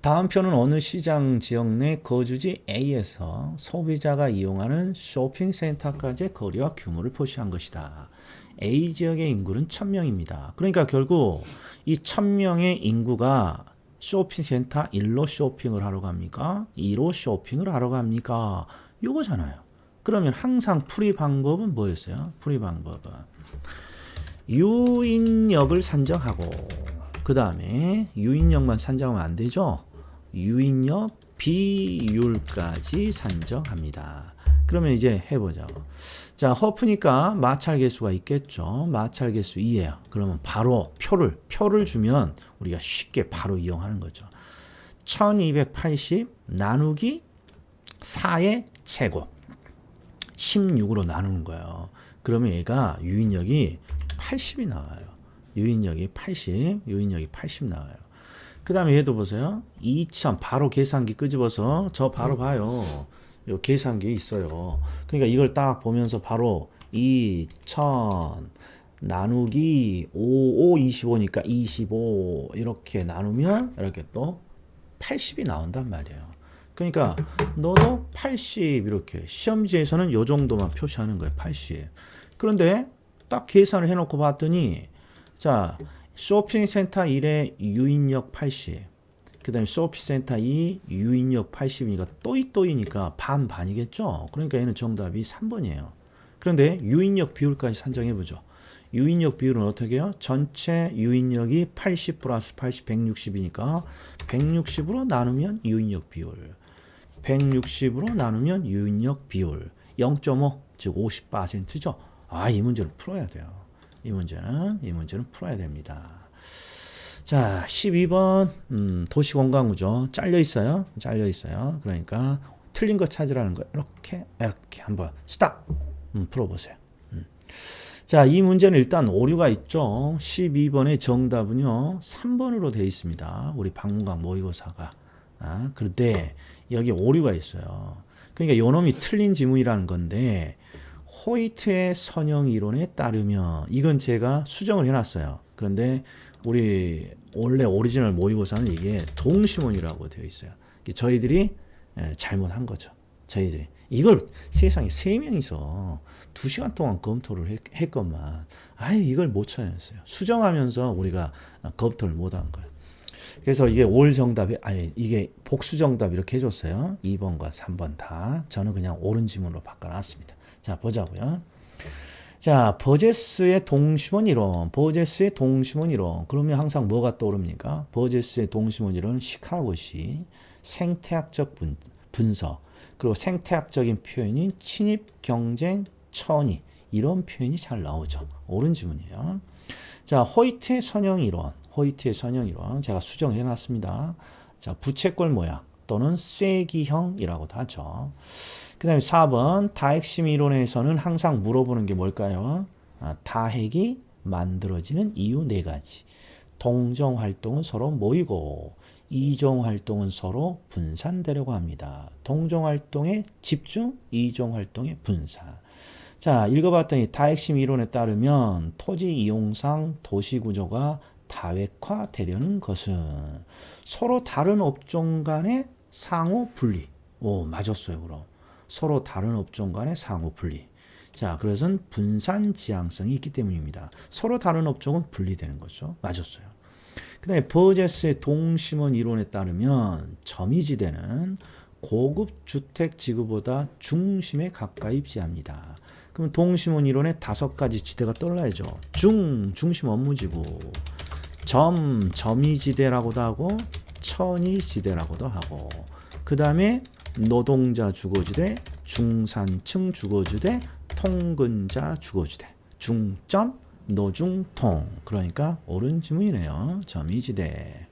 다음 표는 어느 시장 지역 내 거주지 A에서 소비자가 이용하는 쇼핑센터까지의 거리와 규모를 표시한 것이다. A 지역의 인구는 1000명입니다. 그러니까 결국 이 1000명의 인구가 쇼핑센터 1로 쇼핑을 하러 갑니까? 2로 쇼핑을 하러 갑니까? 요거잖아요. 그러면 항상 풀이 방법은 뭐였어요? 풀이 방법은 유인역을 산정하고 그 다음에 유인역만 산정하면 안 되죠. 유인역 비율까지 산정합니다. 그러면 이제 해보죠. 자, 허프니까 마찰 개수가 있겠죠. 마찰 개수 2예요. 그러면 바로 표를 주면 우리가 쉽게 바로 이용하는 거죠. 1280 나누기 4의 제곱 16으로 나누는 거예요. 그러면 얘가 유인력이 80이 나와요. 유인력이 80 나와요. 그 다음에 얘도 보세요. 2000 바로 계산기 끄집어서 저 바로 봐요. 요 계산기 있어요. 그러니까 이걸 딱 보면서 바로 2000 나누기 25니까 25 이렇게 나누면 이렇게 또 80이 나온단 말이에요. 그러니까 너도 80 이렇게 시험지에서는 요 정도만 표시하는 거예요. 80. 그런데 딱 계산을 해놓고 봤더니 자 쇼핑센터 1의 유인력 80 그 다음에 쇼핑센터 2 유인력 80이니까 또이니까 반이겠죠. 그러니까 얘는 정답이 3번이에요. 그런데 유인력 비율까지 산정해보죠. 유인력 비율은 어떻게 해요? 전체 유인력이 80 플러스 80 160이니까 160으로 나누면 유인력 비율 160으로 나누면 유인력 비율 0.5 즉 50%죠. 이 문제를 풀어야 돼요. 이 문제는 풀어야 됩니다. 자, 12번 도시공간구조 잘려 있어요. 그러니까 틀린 거 찾으라는 거 이렇게 한번 스탑 풀어보세요. 자, 이 문제는 일단 오류가 있죠. 12번의 정답은요 3번으로 되어 있습니다. 우리 박문광 모의고사가. 그런데 여기 오류가 있어요. 그러니까 요놈이 틀린 지문이라는 건데 호이트의 선형 이론에 따르면 이건 제가 수정을 해놨어요. 그런데 우리 원래 오리지널 모의고사는 이게 동시문이라고 되어 있어요. 저희들이 잘못한 거죠. 저희들이 이걸 세상에 3명이서 2시간 동안 검토를 했건만 이걸 못 찾았어요. 수정하면서 우리가 검토를 못한 거예요. 그래서 이게 올 정답이 이게 복수 정답 이렇게 해줬어요. 2번과 3번 다 저는 그냥 옳은 지문으로 바꿔놨습니다. 자, 보자고요. 자, 버제스의 동심원 이론. 그러면 항상 뭐가 떠오릅니까? 버제스의 동심원 이론은 시카고시 생태학적 분석 그리고 생태학적인 표현인 친입, 경쟁, 천위 이런 표현이 잘 나오죠. 옳은 지문이에요. 자, 호이트의 선형 이론 제가 수정해 놨습니다. 자, 부채꼴 모양 또는 쐐기형이라고도 하죠. 그 다음에 4번 다핵심 이론에서는 항상 물어보는 게 뭘까요? 다핵이 만들어지는 이유 4가지. 동종활동은 서로 모이고 이종활동은 서로 분산되려고 합니다. 동종활동의 집중, 이종활동의 분산. 자, 읽어봤더니 다핵심 이론에 따르면 토지 이용상 도시구조가 다획화되려는 것은 서로 다른 업종 간의 상호 분리. 맞았어요. 그럼 서로 다른 업종 간의 상호 분리. 자, 그것은 분산 지향성이 있기 때문입니다. 서로 다른 업종은 분리되는 거죠. 맞았어요. 그 다음에 버제스의 동심원 이론에 따르면 점이지대는 고급 주택 지구보다 중심에 가까이 위치합니다. 그럼 동심원 이론에 5가지 지대가 떠올라야죠. 중심 업무지구, 점이지대라고도 하고 천이지대라고도 하고 그 다음에 노동자 주거지대, 중산층 주거지대, 통근자 주거지대, 중점, 노중통. 그러니까 옳은 지문이네요. 점이지대.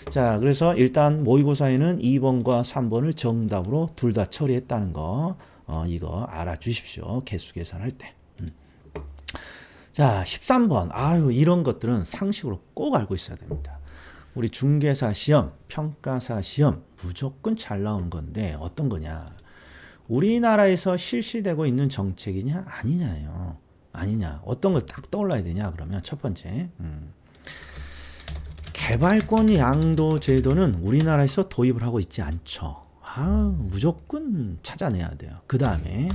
자, 그래서 일단 모의고사에는 2번과 3번을 정답으로 둘 다 처리했다는 거 이거 알아주십시오. 개수 계산할 때. 자, 13번. 아유, 이런 것들은 상식으로 꼭 알고 있어야 됩니다. 우리 중개사 시험, 평가사 시험 무조건 잘 나오는 건데 어떤 거냐? 우리나라에서 실시되고 있는 정책이냐 아니냐요. 아니냐. 어떤 거 딱 떠올라야 되냐? 그러면 첫 번째. 개발권 양도 제도는 우리나라에서 도입을 하고 있지 않죠. 무조건 찾아내야 돼요. 그 다음에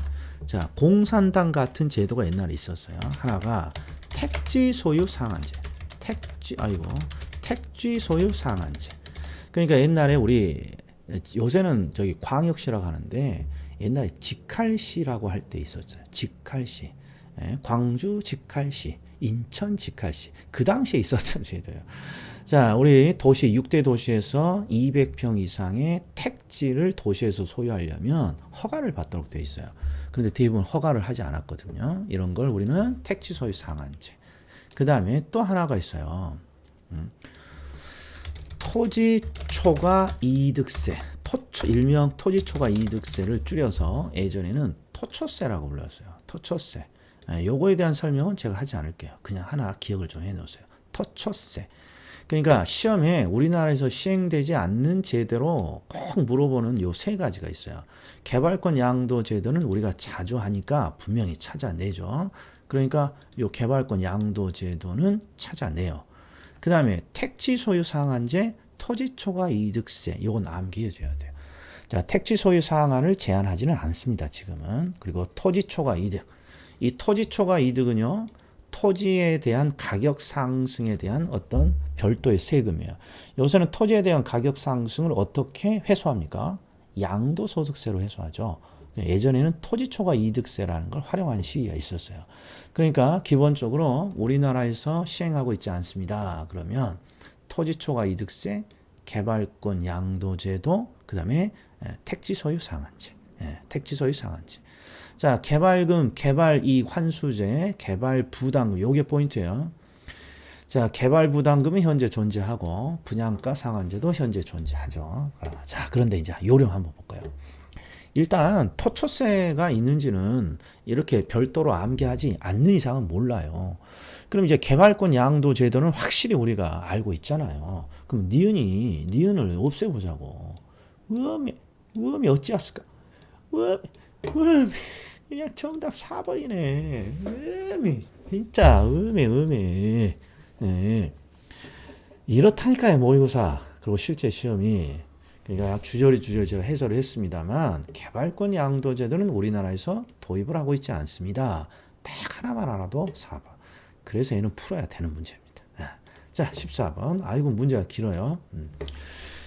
자, 공산당 같은 제도가 옛날에 있었어요. 하나가 택지 소유 상한제. 택지 소유 상한제. 그러니까 옛날에 우리 요새는 저기 광역시라고 하는데 옛날에 직할시라고 할 때 있었어요. 직할시. 광주 직할시, 인천 직할시. 그 당시에 있었던 제도예요. 자, 우리 도시 6대 도시에서 200평 이상의 택지를 도시에서 소유하려면 허가를 받도록 되어 있어요. 그런데 대부분 허가를 하지 않았거든요. 이런 걸 우리는 택지 소유 상한제. 그 다음에 또 하나가 있어요. 토지 초과 이득세. 일명 토지 초과 이득세를 줄여서 예전에는 토초세라고 불렀어요. 토초세. 요거에 대한 설명은 제가 하지 않을게요. 그냥 하나 기억을 좀 해놓으세요. 토초세. 그러니까 시험에 우리나라에서 시행되지 않는 제도로 꼭 물어보는 요 세 가지가 있어요. 개발권 양도 제도는 우리가 자주 하니까 분명히 찾아내죠. 그러니까 요 개발권 양도 제도는 찾아내요. 그 다음에 택지 소유 상한제, 토지 초과 이득세, 요건 암기해 줘야 돼요. 자, 택지 소유 상한을 제한하지는 않습니다, 지금은. 그리고 토지 초과 이득. 이 토지 초과 이득은요, 토지에 대한 가격 상승에 대한 어떤 별도의 세금이에요. 요새는 토지에 대한 가격 상승을 어떻게 회수합니까? 양도소득세로 회수하죠. 예전에는 토지 초과 이득세라는 걸 활용하는 시기가 있었어요. 그러니까 기본적으로 우리나라에서 시행하고 있지 않습니다. 그러면 토지 초과 이득세, 개발권 양도제도, 그 다음에 택지 소유 상한제. 택지 소유 상한제. 자, 개발금, 개발이익 환수제, 개발부담금, 요게 포인트예요. 자, 개발부담금은 현재 존재하고 분양가 상한제도 현재 존재하죠. 자, 그런데 이제 요령 한번 볼까요? 일단 토초세가 있는지는 이렇게 별도로 암기하지 않는 이상은 몰라요. 그럼 이제 개발권 양도 제도는 확실히 우리가 알고 있잖아요. 그럼 니은을 없애보자고. 음이 어찌했을까? 음이 그냥 정답 4번이네. 진짜 음이. 네. 이렇다니까요, 모의고사. 그리고 실제 시험이. 그러니까 주저리 제가 해설을 했습니다만 개발권 양도 제도는 우리나라에서 도입을 하고 있지 않습니다. 딱 하나만 알아도 4번. 그래서 얘는 풀어야 되는 문제입니다. 자, 14번. 아이고, 문제가 길어요.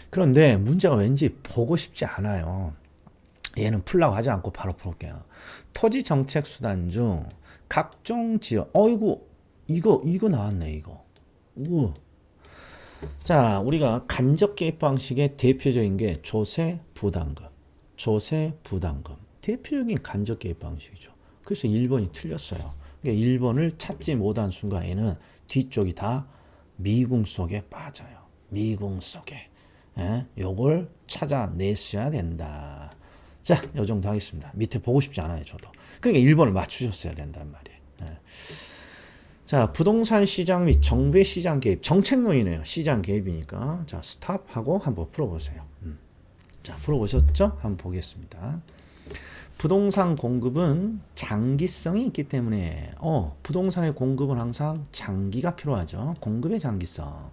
그런데 문제가 왠지 보고 싶지 않아요. 얘는 풀라고 하지 않고 바로 풀게요. 토지 정책 수단 중 각종 지역. 이거 나왔네, 이거. 우. 자, 우리가 간접 개입 방식의 대표적인 게 조세 부담금. 대표적인 간접 개입 방식이죠. 그래서 1번이 틀렸어요. 그러니까 1번을 찾지 못한 순간에는 뒤쪽이 다 미궁 속에 빠져요. 미궁 속에. 요걸 찾아내셔야 된다. 자, 요 정도 하겠습니다. 밑에 보고 싶지 않아요, 저도. 그러니까 1번을 맞추셨어야 된단 말이에요. 자, 부동산 시장 및 정부의 시장 개입. 정책론이네요. 시장 개입이니까. 자, 스탑하고 한번 풀어보세요. 자, 풀어보셨죠? 한번 보겠습니다. 부동산 공급은 장기성이 있기 때문에 부동산의 공급은 항상 장기가 필요하죠. 공급의 장기성.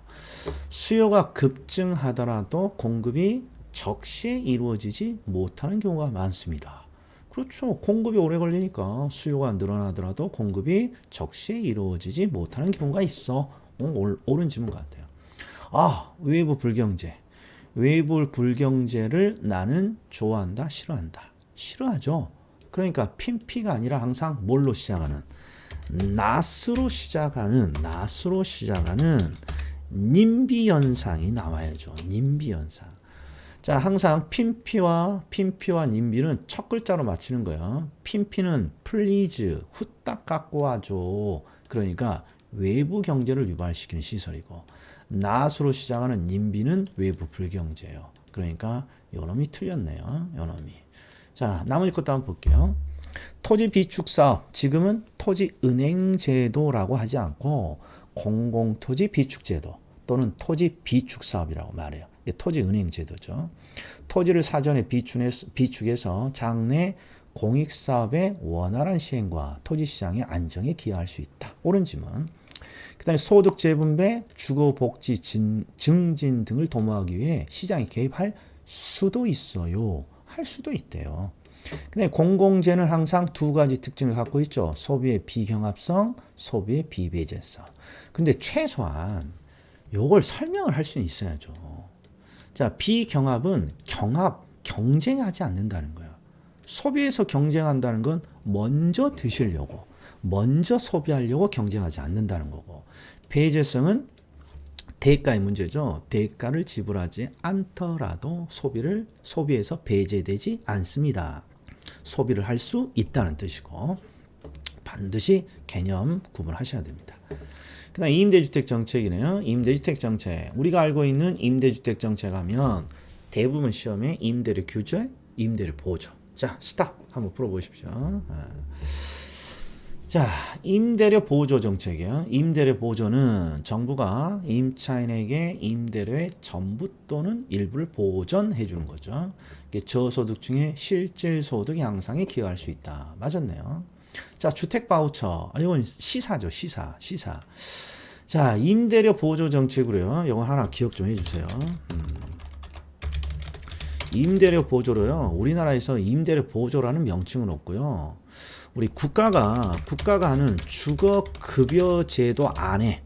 수요가 급증하더라도 공급이 적시에 이루어지지 못하는 경우가 많습니다. 그렇죠. 공급이 오래 걸리니까 수요가 늘어나더라도 공급이 적시에 이루어지지 못하는 경우가 있어. 옳은 질문 같아요. 외부 불경제. 외부 불경제를 나는 좋아한다, 싫어한다. 싫어하죠. 그러니까 핀피가 아니라 항상 뭘로 시작하는? 낫으로 시작하는 님비 현상이 나와야죠. 님비 현상. 자, 항상 핀피와 님비는 첫 글자로 맞추는 거예요. 핀피는 플리즈, 후딱 갖고 와줘. 그러니까 외부 경제를 유발시키는 시설이고, 낫으로 시작하는 님비는 외부 불경제예요. 그러니까 요놈이 틀렸네요. 요놈이. 자, 나머지 것도 한번 볼게요. 토지 비축 사업, 지금은 토지 은행 제도라고 하지 않고 공공토지 비축 제도 또는 토지 비축 사업이라고 말해요. 이게 토지 은행 제도죠. 토지를 사전에 비축해서 장래 공익 사업의 원활한 시행과 토지 시장의 안정에 기여할 수 있다. 옳은 지문. 그다음에 소득 재분배, 주거 복지 증진 등을 도모하기 위해 시장에 개입할 수도 있어요. 할 수도 있대요. 근데 공공재는 항상 두 가지 특징을 갖고 있죠. 소비의 비경합성, 소비의 비배제성. 근데 최소한 요걸 설명을 할 수는 있어야죠. 자, 비경합은 경쟁하지 않는다는 거예요. 소비에서 경쟁한다는 건 먼저 드시려고, 먼저 소비하려고 경쟁하지 않는다는 거고, 배제성은 대가의 문제죠. 대가를 지불하지 않더라도 소비에서 배제되지 않습니다. 소비를 할 수 있다는 뜻이고, 반드시 개념 구분하셔야 됩니다. 그 다음 임대주택 정책이네요. 임대주택 정책. 우리가 알고 있는 임대주택 정책 하면 대부분 시험에 임대료 규제, 임대료 보조. 자, 스탑. 한번 풀어보십시오. 자, 임대료 보조 정책이요. 임대료 보조는 정부가 임차인에게 임대료의 전부 또는 일부를 보전해 주는 거죠. 저소득층의 실질 소득 향상에 기여할 수 있다. 맞았네요. 자, 주택 바우처. 이건 시사죠. 시사. 자, 임대료 보조 정책으로요. 이거 하나 기억 좀 해주세요. 임대료 보조로요. 우리나라에서 임대료 보조라는 명칭은 없고요. 우리 국가가 하는 주거급여제도 안에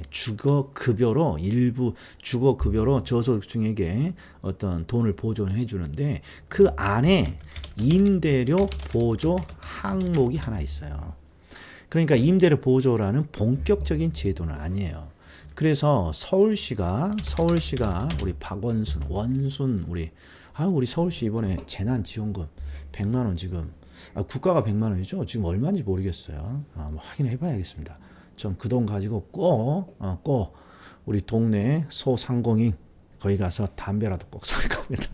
주거급여로 일부 주거급여로 저소득층에게 어떤 돈을 보조해 주는데 그 안에 임대료 보조 항목이 하나 있어요. 그러니까 임대료 보조라는 본격적인 제도는 아니에요. 그래서 서울시가 우리 박원순, 원순 우리 서울시 이번에 재난지원금 100만 원 지금 국가가 100만 원이죠. 지금 얼마인지 모르겠어요. 확인해 봐야겠습니다. 전 그 돈 가지고 꼭 우리 동네 소상공인 거기 가서 담배라도 꼭 살 겁니다.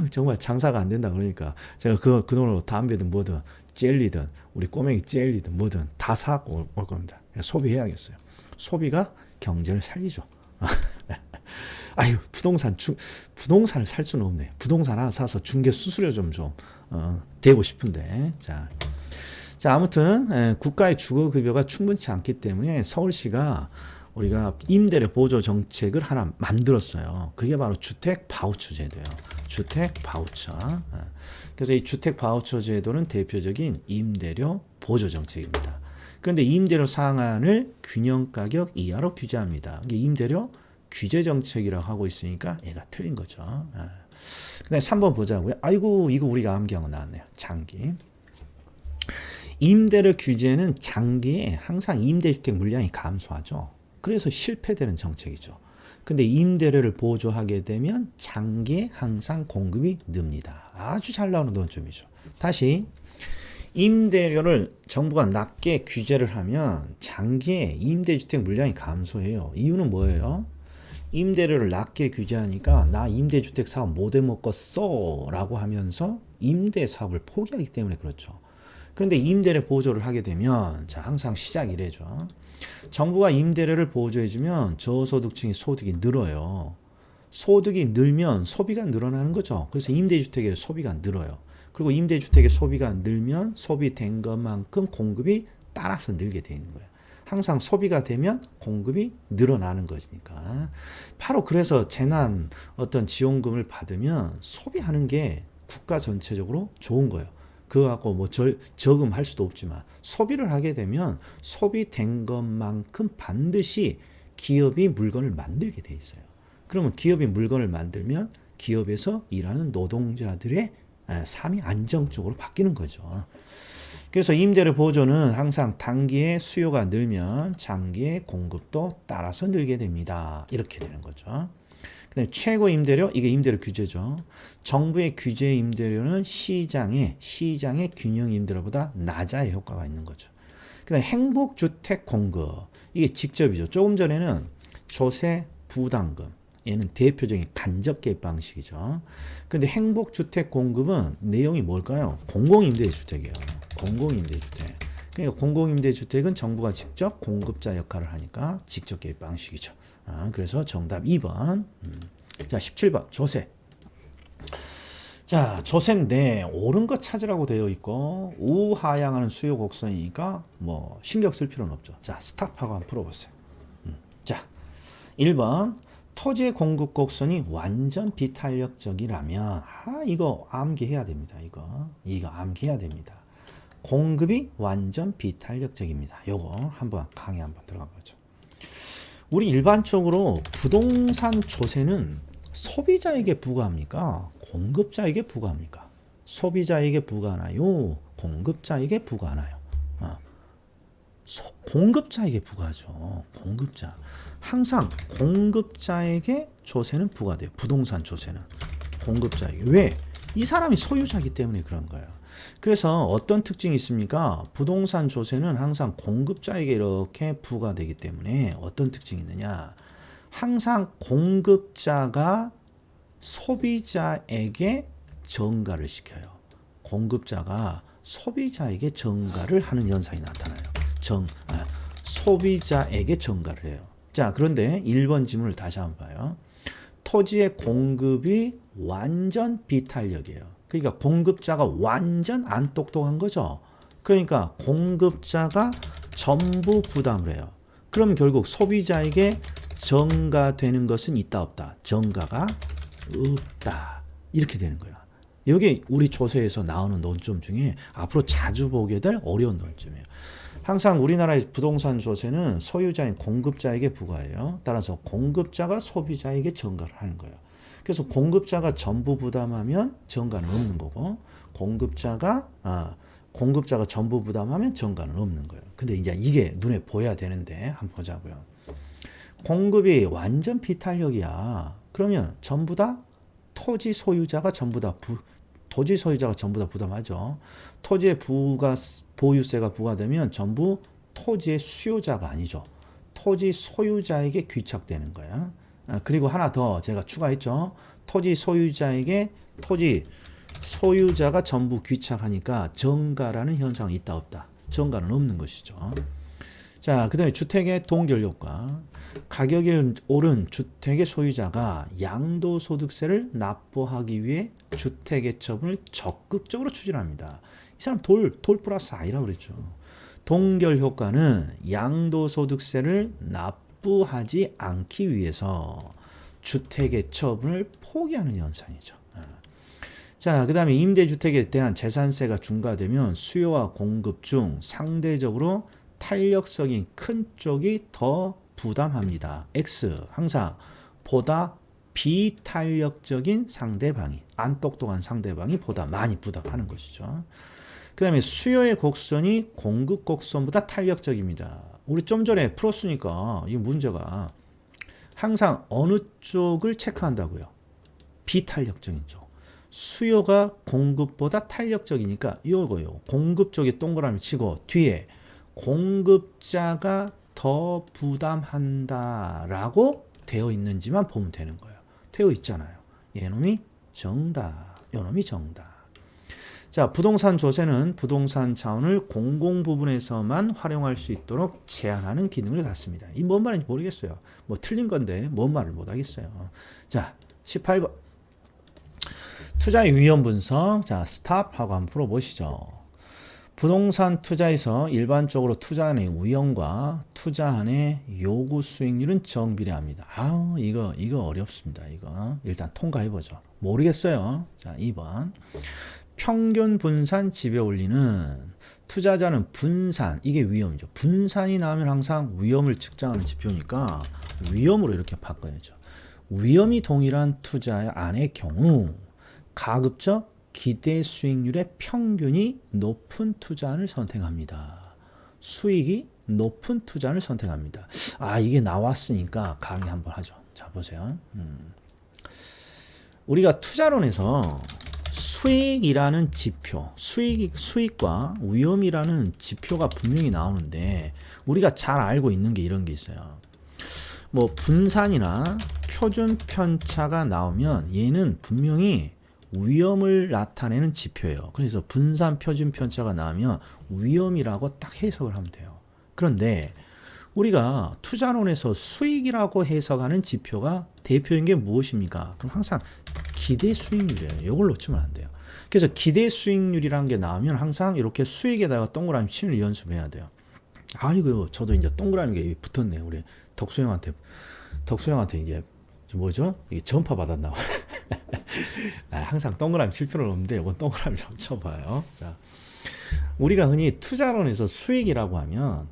정말 장사가 안 된다 그러니까 제가 그 돈으로 담배든 뭐든 젤리든 우리 꼬맹이 젤리든 뭐든 다 사고 올 겁니다. 소비해야겠어요. 소비가 경제를 살리죠. 부동산을 살 수는 없네. 부동산 하나 사서 중개 수수료 좀 대고 싶은데. 자, 아무튼 국가의 주거급여가 충분치 않기 때문에 서울시가 우리가 임대료 보조 정책을 하나 만들었어요. 그게 바로 주택 바우처 제도예요. 주택 바우처. 그래서 이 주택 바우처 제도는 대표적인 임대료 보조 정책입니다. 그런데 임대료 상한을 균형 가격 이하로 규제합니다. 이게 임대료 규제 정책이라고 하고 있으니까 얘가 틀린 거죠. 그다음에 3번 보자고요. 아이고 이거 우리가 암기한 거 나왔네요. 장기. 임대료 규제는 장기에 항상 임대주택 물량이 감소하죠. 그래서 실패되는 정책이죠. 근데 임대료를 보조하게 되면 장기에 항상 공급이 늡니다. 아주 잘 나오는 논점이죠. 다시 임대료를 정부가 낮게 규제를 하면 장기에 임대주택 물량이 감소해요. 이유는 뭐예요? 임대료를 낮게 규제하니까 나 임대주택 사업 못 해먹겠어 라고 하면서 임대 사업을 포기하기 때문에 그렇죠. 그런데 임대료 보조를 하게 되면 자 항상 시작이 이래죠. 정부가 임대료를 보조해주면 저소득층의 소득이 늘어요. 소득이 늘면 소비가 늘어나는 거죠. 그래서 임대주택의 소비가 늘어요. 그리고 임대주택의 소비가 늘면 소비된 것만큼 공급이 따라서 늘게 돼 있는 거예요. 항상 소비가 되면 공급이 늘어나는 거니까. 바로 그래서 재난 어떤 지원금을 받으면 소비하는 게 국가 전체적으로 좋은 거예요. 그거 갖고 뭐 저금할 수도 없지만 소비를 하게 되면 소비된 것만큼 반드시 기업이 물건을 만들게 돼 있어요. 그러면 기업이 물건을 만들면 기업에서 일하는 노동자들의 삶이 안정적으로 바뀌는 거죠. 그래서 임대료 보조는 항상 단기에 수요가 늘면 장기에 공급도 따라서 늘게 됩니다. 이렇게 되는 거죠. 그다음에 최고 임대료, 이게 임대료 규제죠. 정부의 규제 임대료는 시장의 균형 임대료보다 낮아야 효과가 있는 거죠. 그다음에 행복주택 공급, 이게 직접이죠. 조금 전에는 조세 부담금, 얘는 대표적인 간접 개입 방식이죠. 근데 행복주택 공급은 내용이 뭘까요? 공공임대주택이에요. 공공임대주택. 그러니까 공공임대주택은 정부가 직접 공급자 역할을 하니까 직접 개입 방식이죠. 그래서 정답 2번. 자, 17번 조세. 자, 조세인데 옳은 거 찾으라고 되어 있고 우하향하는 수요 곡선이니까 뭐 신경 쓸 필요는 없죠. 자, 스탑하고 한번 풀어보세요. 자, 1번 토지의 공급 곡선이 완전 비탄력적이라면 이거 암기해야 됩니다. 이거 암기해야 됩니다. 공급이 완전 비탄력적입니다. 요거 한번 강의 한번 들어가 보죠. 우리 일반적으로 부동산 조세는 소비자에게 부과합니까? 공급자에게 부과합니까? 소비자에게 부과하나요? 공급자에게 부과하나요? 공급자에게 부과하죠. 공급자. 항상 공급자에게 조세는 부과돼요. 부동산 조세는. 공급자에게. 왜? 이 사람이 소유자이기 때문에 그런 거예요. 그래서 어떤 특징이 있습니까? 부동산 조세는 항상 공급자에게 이렇게 부과되기 때문에 어떤 특징이 있느냐? 항상 공급자가 소비자에게 전가를 시켜요. 공급자가 소비자에게 전가를 하는 현상이 나타나요. 소비자에게 전가를 해요. 자, 그런데 1번 질문을 다시 한번 봐요. 토지의 공급이 완전 비탄력이에요. 그러니까 공급자가 완전 안 똑똑한 거죠. 그러니까 공급자가 전부 부담을 해요. 그럼 결국 소비자에게 전가되는 것은 있다 없다. 전가가 없다. 이렇게 되는 거야. 이게 우리 조세에서 나오는 논점 중에 앞으로 자주 보게 될 어려운 논점이에요. 항상 우리나라의 부동산 조세는 소유자인 공급자에게 부과해요. 따라서 공급자가 소비자에게 전가를 하는 거예요. 그래서 공급자가 전부 부담하면 전가는 없는 거고 공급자가 전부 부담하면 전가는 없는 거예요. 근데 이제 이게 눈에 보여야 되는데 한번 보자고요. 공급이 완전 비탄력이야. 그러면 전부 다 토지 소유자가 전부 다 부담하죠. 토지의 보유세가 부과되면 전부 토지의 수요자가 아니죠. 토지 소유자에게 귀착되는 거야. 그리고 하나 더 제가 추가했죠. 토지 소유자에게 토지 소유자가 전부 귀착하니까 정가라는 현상이 있다 없다. 정가는 없는 것이죠. 자, 그 다음에 주택의 동결효과. 가격이 오른 주택의 소유자가 양도소득세를 납부하기 위해 주택의 처분을 적극적으로 추진합니다. 이 사람 돌 플러스 I라고 그랬죠. 동결효과는 양도소득세를 납부하지 않기 위해서 주택의 처분을 포기하는 현상이죠. 자, 그 다음에 임대주택에 대한 재산세가 중과되면 수요와 공급 중 상대적으로 탄력성이 큰 쪽이 더 부담합니다. X 항상 보다 비탄력적인 상대방이 안 똑똑한 상대방이 보다 많이 부담하는 것이죠. 그 다음에 수요의 곡선이 공급 곡선보다 탄력적입니다. 우리 좀 전에 풀었으니까 이 문제가 항상 어느 쪽을 체크한다고요? 비탄력적인 쪽. 수요가 공급보다 탄력적이니까 이거요. 공급 쪽에 동그라미 치고 뒤에 공급자가 더 부담한다라고 되어 있는지만 보면 되는 거예요. 되어 있잖아요. 얘놈이 정답. 요놈이 정답. 자, 부동산 조세는 부동산 자원을 공공 부분에서만 활용할 수 있도록 제한하는 기능을 갖습니다. 이 뭔 말인지 모르겠어요. 뭐 틀린 건데 뭔 말을 못 하겠어요. 자, 18번. 투자의 위험 분석. 자, 스탑하고 한번 풀어보시죠. 부동산 투자에서 일반적으로 투자한의 위험과 투자한의 요구 수익률은 정비례합니다. 이거 어렵습니다. 이거 일단 통과해보죠. 모르겠어요. 자, 2번. 평균 분산 지배 원리는 투자자는 분산, 이게 위험이죠. 분산이 나오면 항상 위험을 측정하는 지표니까 위험으로 이렇게 바꿔야죠. 위험이 동일한 투자안의 경우 가급적 기대 수익률의 평균이 높은 투자안을 선택합니다. 수익이 높은 투자안을 선택합니다. 이게 나왔으니까 강의 한번 하죠. 자, 보세요. 우리가 투자론에서 수익이라는 지표, 수익과 위험이라는 지표가 분명히 나오는데 우리가 잘 알고 있는 게 이런 게 있어요. 뭐 분산이나 표준 편차가 나오면 얘는 분명히 위험을 나타내는 지표예요. 그래서 분산 표준 편차가 나오면 위험이라고 딱 해석을 하면 돼요. 그런데 우리가 투자론에서 수익이라고 해석하는 지표가 대표적인 게 무엇입니까? 그럼 항상 기대 수익률이에요. 이걸 놓치면 안 돼요. 그래서 기대 수익률이라는 게 나오면 항상 이렇게 수익에다가 동그라미 치는 연습해야 돼요. 아이고, 저도 이제 동그라미가 붙었네요. 우리 덕수형한테 이제 뭐죠? 이게 전파 받았나 봐. 항상 동그라미 칠 필요는 없는데 이건 동그라미 좀 쳐봐요. 자, 우리가 흔히 투자론에서 수익이라고 하면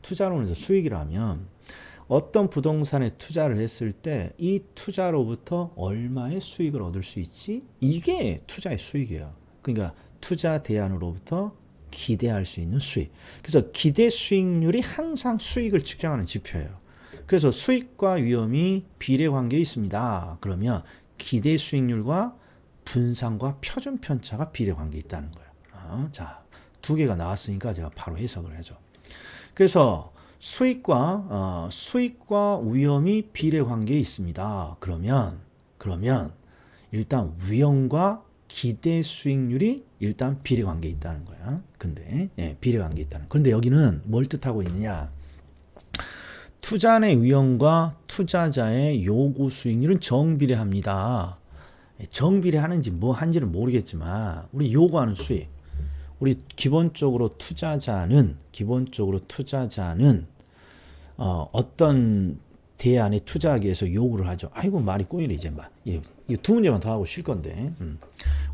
어떤 부동산에 투자를 했을 때 이 투자로부터 얼마의 수익을 얻을 수 있지? 이게 투자의 수익이에요. 그러니까 투자 대안으로부터 기대할 수 있는 수익. 그래서 기대 수익률이 항상 수익을 측정하는 지표예요. 그래서 수익과 위험이 비례 관계에 있습니다. 그러면 기대 수익률과 분산과 표준 편차가 비례 관계에 있다는 거예요. 자, 두 개가 나왔으니까 제가 바로 해석을 해줘. 그래서 수익과 위험이 비례 관계에 있습니다. 그러면 일단 위험과 기대 수익률이 일단 비례 관계에 있다는 거야. 근데 비례 관계에 있다는. 그런데 여기는 뭘 뜻하고 있느냐? 투자의 위험과 투자자의 요구 수익률은 정비례합니다. 정비례하는지 뭐 한지는 모르겠지만 우리 요구하는 수익, 우리 기본적으로 투자자는 어떤 대안에 투자하기 위해서 요구를 하죠. 아이고 말이 꼬이네 이제 막. 이 두 문제만 더 하고 쉴 건데.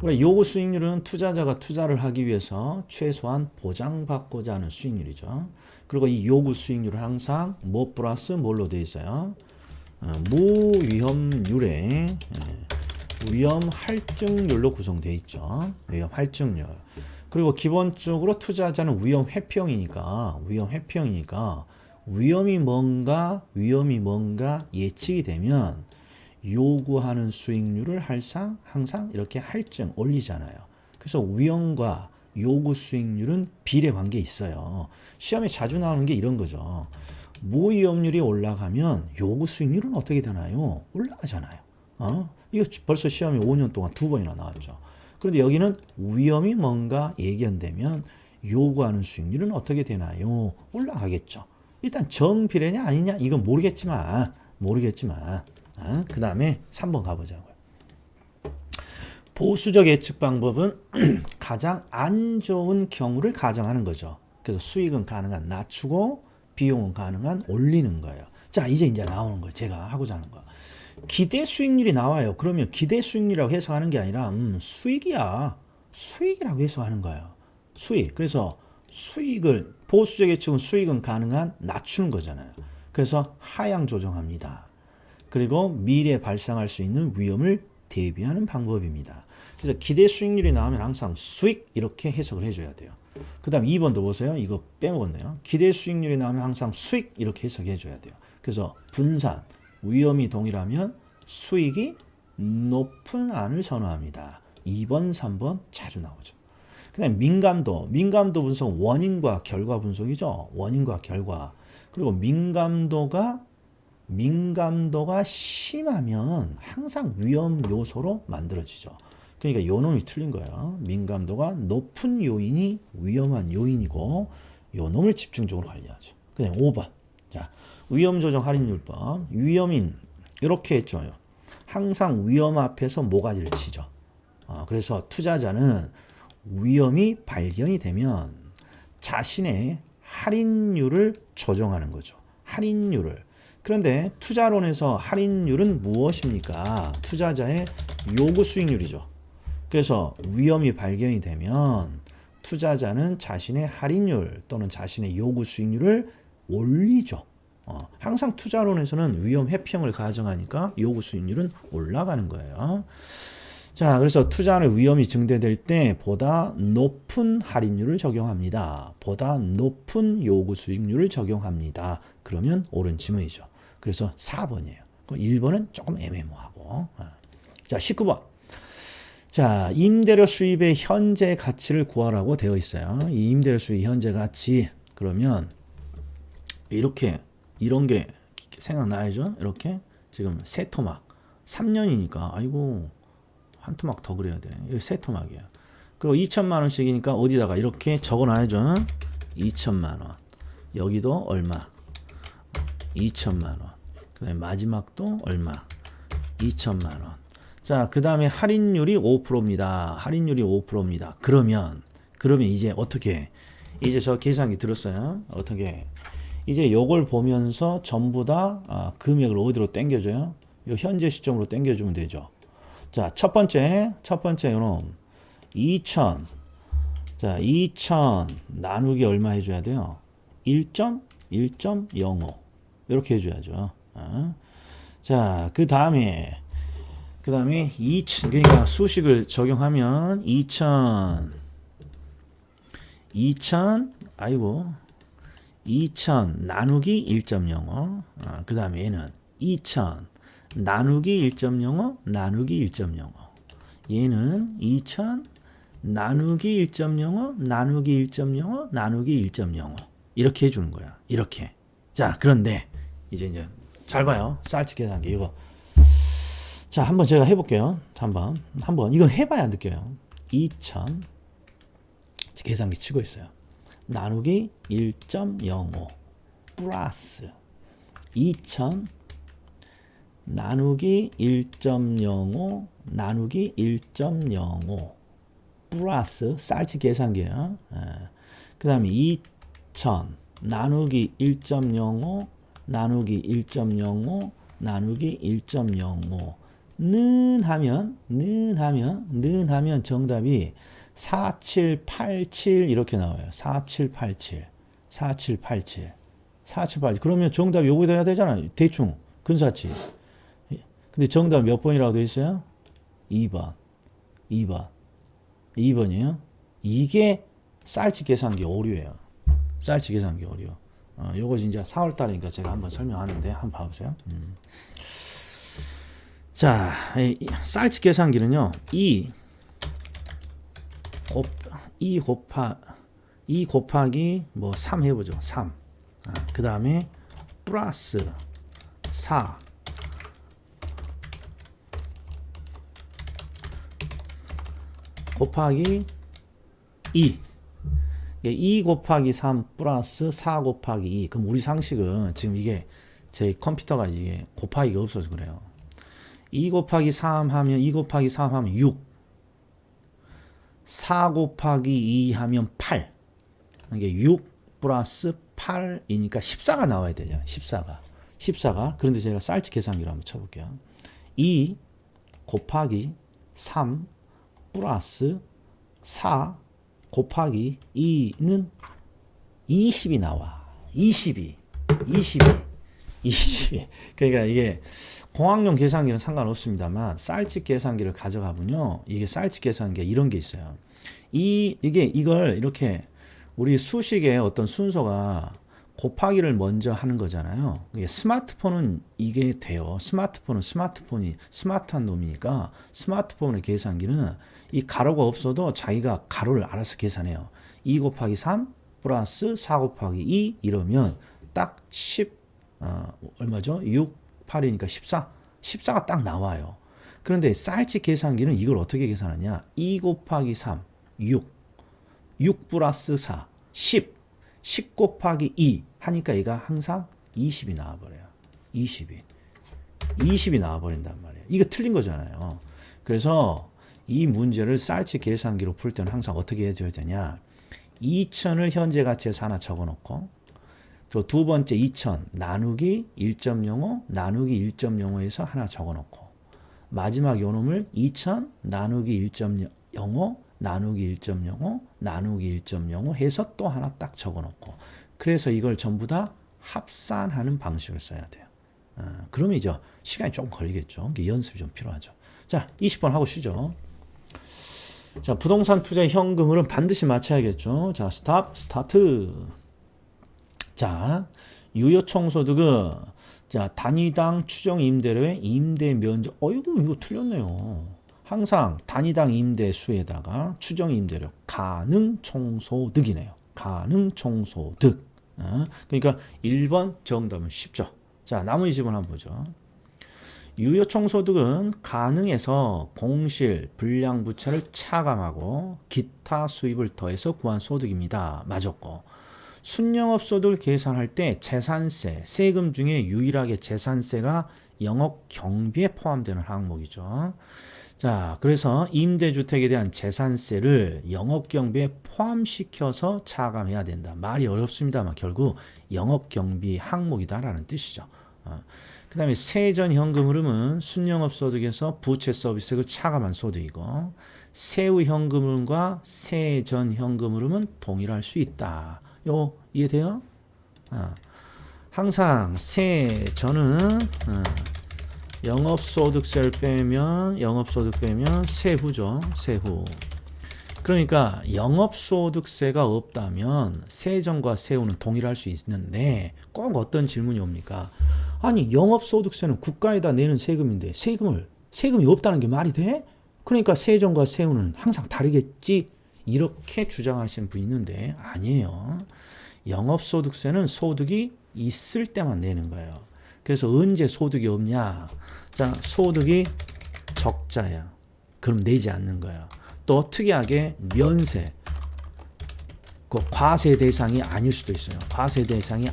우리 요구 수익률은 투자자가 투자를 하기 위해서 최소한 보장받고자 하는 수익률이죠. 그리고 이 요구 수익률은 항상 뭐 플러스 뭘로 되어 있어요? 무위험률에 위험 할증률로 구성되어 있죠. 위험 할증률. 그리고 기본적으로 투자자는 위험 회피형이니까 위험이 뭔가 예측이 되면 요구하는 수익률을 항상 이렇게 할증 올리잖아요. 그래서 위험과 요구 수익률은 비례 관계에 있어요. 시험에 자주 나오는 게 이런 거죠. 무위험률이 올라가면 요구 수익률은 어떻게 되나요? 올라가잖아요. 이거 벌써 시험에 5년 동안 2번이나 나왔죠. 그런데 여기는 위험이 뭔가 예견되면 요구하는 수익률은 어떻게 되나요? 올라가겠죠. 일단 정비례냐 아니냐 이건 모르겠지만 그 다음에 3번 가보자고요. 보수적 예측 방법은 가장 안 좋은 경우를 가정하는 거죠. 그래서 수익은 가능한 낮추고 비용은 가능한 올리는 거예요. 자, 이제 나오는 거예요. 제가 하고자 하는 거. 기대 수익률이 나와요. 그러면 기대 수익률이라고 해석하는 게 아니라 수익이라고 해석하는 거예요. 수익. 그래서 수익을 보수적 예측은 수익은 가능한 낮추는 거잖아요. 그래서 하향 조정합니다. 그리고 미래에 발생할 수 있는 위험을 대비하는 방법입니다. 그래서 기대 수익률이 나오면 항상 수익 이렇게 해석을 해줘야 돼요. 그 다음 2번도 보세요. 이거 빼먹었네요. 기대 수익률이 나오면 항상 수익 이렇게 해석해줘야 돼요. 그래서 분산, 위험이 동일하면 수익이 높은 안을 선호합니다. 2번, 3번 자주 나오죠. 그 다음에 민감도 분석 원인과 결과 분석이죠. 원인과 결과. 그리고 민감도가 심하면 항상 위험 요소로 만들어지죠. 그러니까 요 놈이 틀린 거예요. 민감도가 높은 요인이 위험한 요인이고 요 놈을 집중적으로 관리하죠. 그다음 5번. 자, 위험 조정 할인율법. 위험인 이렇게 했죠. 항상 위험 앞에서 모가지를 치죠. 그래서 투자자는 위험이 발견이 되면 자신의 할인율을 조정하는 거죠. 할인율을. 그런데 투자론에서 할인율은 무엇입니까? 투자자의 요구 수익률이죠. 그래서 위험이 발견이 되면 투자자는 자신의 할인율 또는 자신의 요구 수익률을 올리죠. 항상 투자론에서는 위험 회피형을 가정하니까 요구 수익률은 올라가는 거예요. 자, 그래서 투자의 위험이 증대될 때 보다 높은 할인율을 적용합니다. 보다 높은 요구 수익률을 적용합니다. 그러면 옳은 지문이죠. 그래서 4번이에요. 1번은 조금 애매모호하고. 자, 19번. 자, 임대료 수입의 현재 가치를 구하라고 되어 있어요. 이 임대료 수입 현재 가치. 그러면 이런 게 생각나야죠. 이렇게 지금 세 토막 3년이니까 아이고 한 토막 더 그려야 되네. 이거 세 토막이야. 그리고 2천만 원씩이니까 어디다가 이렇게 적어놔야죠. 2천만 원. 여기도 얼마? 2천만 원. 그 다음에 마지막도 얼마? 2천만 원. 자, 그 다음에 할인율이 5%입니다. 할인율이 5%입니다. 그러면 이제 어떻게? 이제 저 계산기 들었어요. 어떻게? 이제 요걸 보면서 전부 다 금액을 어디로 당겨줘요? 요 현재 시점으로 당겨주면 되죠. 자, 첫 번째 요놈 2천. 자, 2천 나누기 얼마 해줘야 돼요? 1.05 이렇게 해줘야죠. 자, 그 다음에 2천, 그러니까 수식을 적용하면 2천 나누기 1.05. 그 다음에 얘는 2천 나누기 1.05 나누기 1.05. 얘는 2천 나누기 1.05 나누기 1.05 나누기 1.05 이렇게 해주는 거야. 이렇게. 자, 그런데 이제 잘 봐요. 쌀치 계산기 이거. 자, 한번 제가 해볼게요. 한번 이거 해봐야 느껴요. 2천 계산기 치고 있어요. 나누기 1.05 플러스 2천 나누기 1.05 나누기 1.05 플러스 쌀치 계산기예요. 그 다음에 2천 나누기 1.05 나누기 1.05 나누기 1.05 는 하면 정답이 4787 이렇게 나와요. 4787 그러면 정답이 요거에다 해야 되잖아요. 대충 근사치. 근데 정답 몇 번이라고 되어 있어요? 2번이에요. 이게 쌀치 계산기 오류예요. 쌀치 계산기 오류. 요거 진짜 4월 달이니까 제가 한번 설명하는데 한번 봐보세요. 자, 쌀치 계산기는요. 2 곱하기 뭐 3 해보죠. 3. 그 다음에 플러스 4 곱하기 2. 2 곱하기 3 플러스 4 곱하기 2. 그럼 우리 상식은 지금 이게 제 컴퓨터가 이게 곱하기가 없어서 그래요. 2 곱하기 3 하면 6. 4 곱하기 2 하면 8. 이게 6 플러스 8이니까 14가 나와야 되잖아요. 14가. 그런데 제가 쌀치 계산기로 한번 쳐볼게요. 2 곱하기 3 플러스 4 곱하기 2는 20이 나와. 22. 그러니까 이게 공학용 계산기는 상관없습니다만 쌀집 계산기를 가져가면요. 이게 쌀집 계산기가 이런 게 있어요. 이걸 이렇게 우리 수식의 어떤 순서가 곱하기를 먼저 하는 거잖아요. 스마트폰은 이게 돼요. 스마트폰이 스마트한 놈이니까 스마트폰의 계산기는 이 가로가 없어도 자기가 가로를 알아서 계산해요. 2 곱하기 3 플러스 4 곱하기 2 이러면 딱 10 얼마죠? 6, 8이니까 14. 14가 딱 나와요. 그런데 쌀집 계산기는 이걸 어떻게 계산하냐? 2 곱하기 3, 6. 6 플러스 4, 10. 10 곱하기 2 하니까 얘가 항상 20이 나와버려요. 20이 나와버린단 말이에요. 이거 틀린 거잖아요. 그래서 이 문제를 쌀집 계산기로 풀 때는 항상 어떻게 해줘야 되냐? 2000을 현재 가치에서 하나 적어놓고 또 두 번째 2000 나누기 1.05 나누기 1.05에서 하나 적어놓고 마지막 요놈을 2000 나누기 1.05 나누기 1.05 나누기 1.05 해서 또 하나 딱 적어놓고 그래서 이걸 전부 다 합산하는 방식을 써야 돼요. 그러면 이제 시간이 조금 걸리겠죠. 연습이 좀 필요하죠. 자, 20번 하고 쉬죠. 자, 부동산 투자 현금흐름 반드시 맞춰야겠죠. 자, 스타트. 자, 유효총소득은 자, 단위당 추정 임대료의 임대 면적. 어이구, 이거 틀렸네요. 항상 단위당 임대 수에다가 추정 임대료 가능 총소득이네요. 가능 총소득. 그러니까 1번 정답은 쉽죠. 자, 나머지 집은 한번 보죠. 유효총소득은 가능해서 공실, 불량부채를 차감하고 기타 수입을 더해서 구한 소득입니다. 맞았고, 순영업소득을 계산할 때 재산세, 세금 중에 유일하게 재산세가 영업경비에 포함되는 항목이죠. 자, 그래서 임대주택에 대한 재산세를 영업경비에 포함시켜서 차감해야 된다. 말이 어렵습니다만 결국 영업경비 항목이다라는 뜻이죠. 그 다음에 세전현금 흐름은 순영업소득에서 부채 서비스액을 차감한 소득이고, 세후현금 흐름과 세전현금 흐름은 동일할 수 있다. 요 이해돼요? 항상 세전은 영업소득세를 빼면 세후죠. 세후. 그러니까 영업소득세가 없다면 세전과 세후는 동일할 수 있는데 꼭 어떤 질문이 옵니까? 아니 영업소득세는 국가에다 내는 세금인데 세금이 없다는 게 말이 돼? 그러니까 세전과 세후는 항상 다르겠지? 이렇게 주장하시는 분이 있는데 아니에요. 영업소득세는 소득이 있을 때만 내는 거예요. 그래서 언제 소득이 없냐? 자, 소득이 적자야. 그럼 내지 않는 거예요. 또 특이하게 면세, 그 과세 대상이 아닐 수도 있어요. 과세 대상이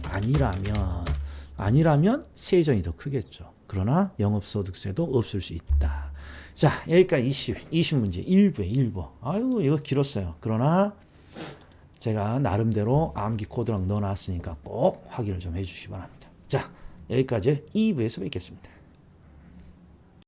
아니라면 세전이 더 크겠죠. 그러나 영업소득세도 없을 수 있다. 자, 여기까지 20문제 1부에 1부. 아유, 이거 길었어요. 그러나 제가 나름대로 암기 코드랑 넣어놨으니까 꼭 확인을 좀 해주시기 바랍니다. 자, 여기까지 2부에서 뵙겠습니다.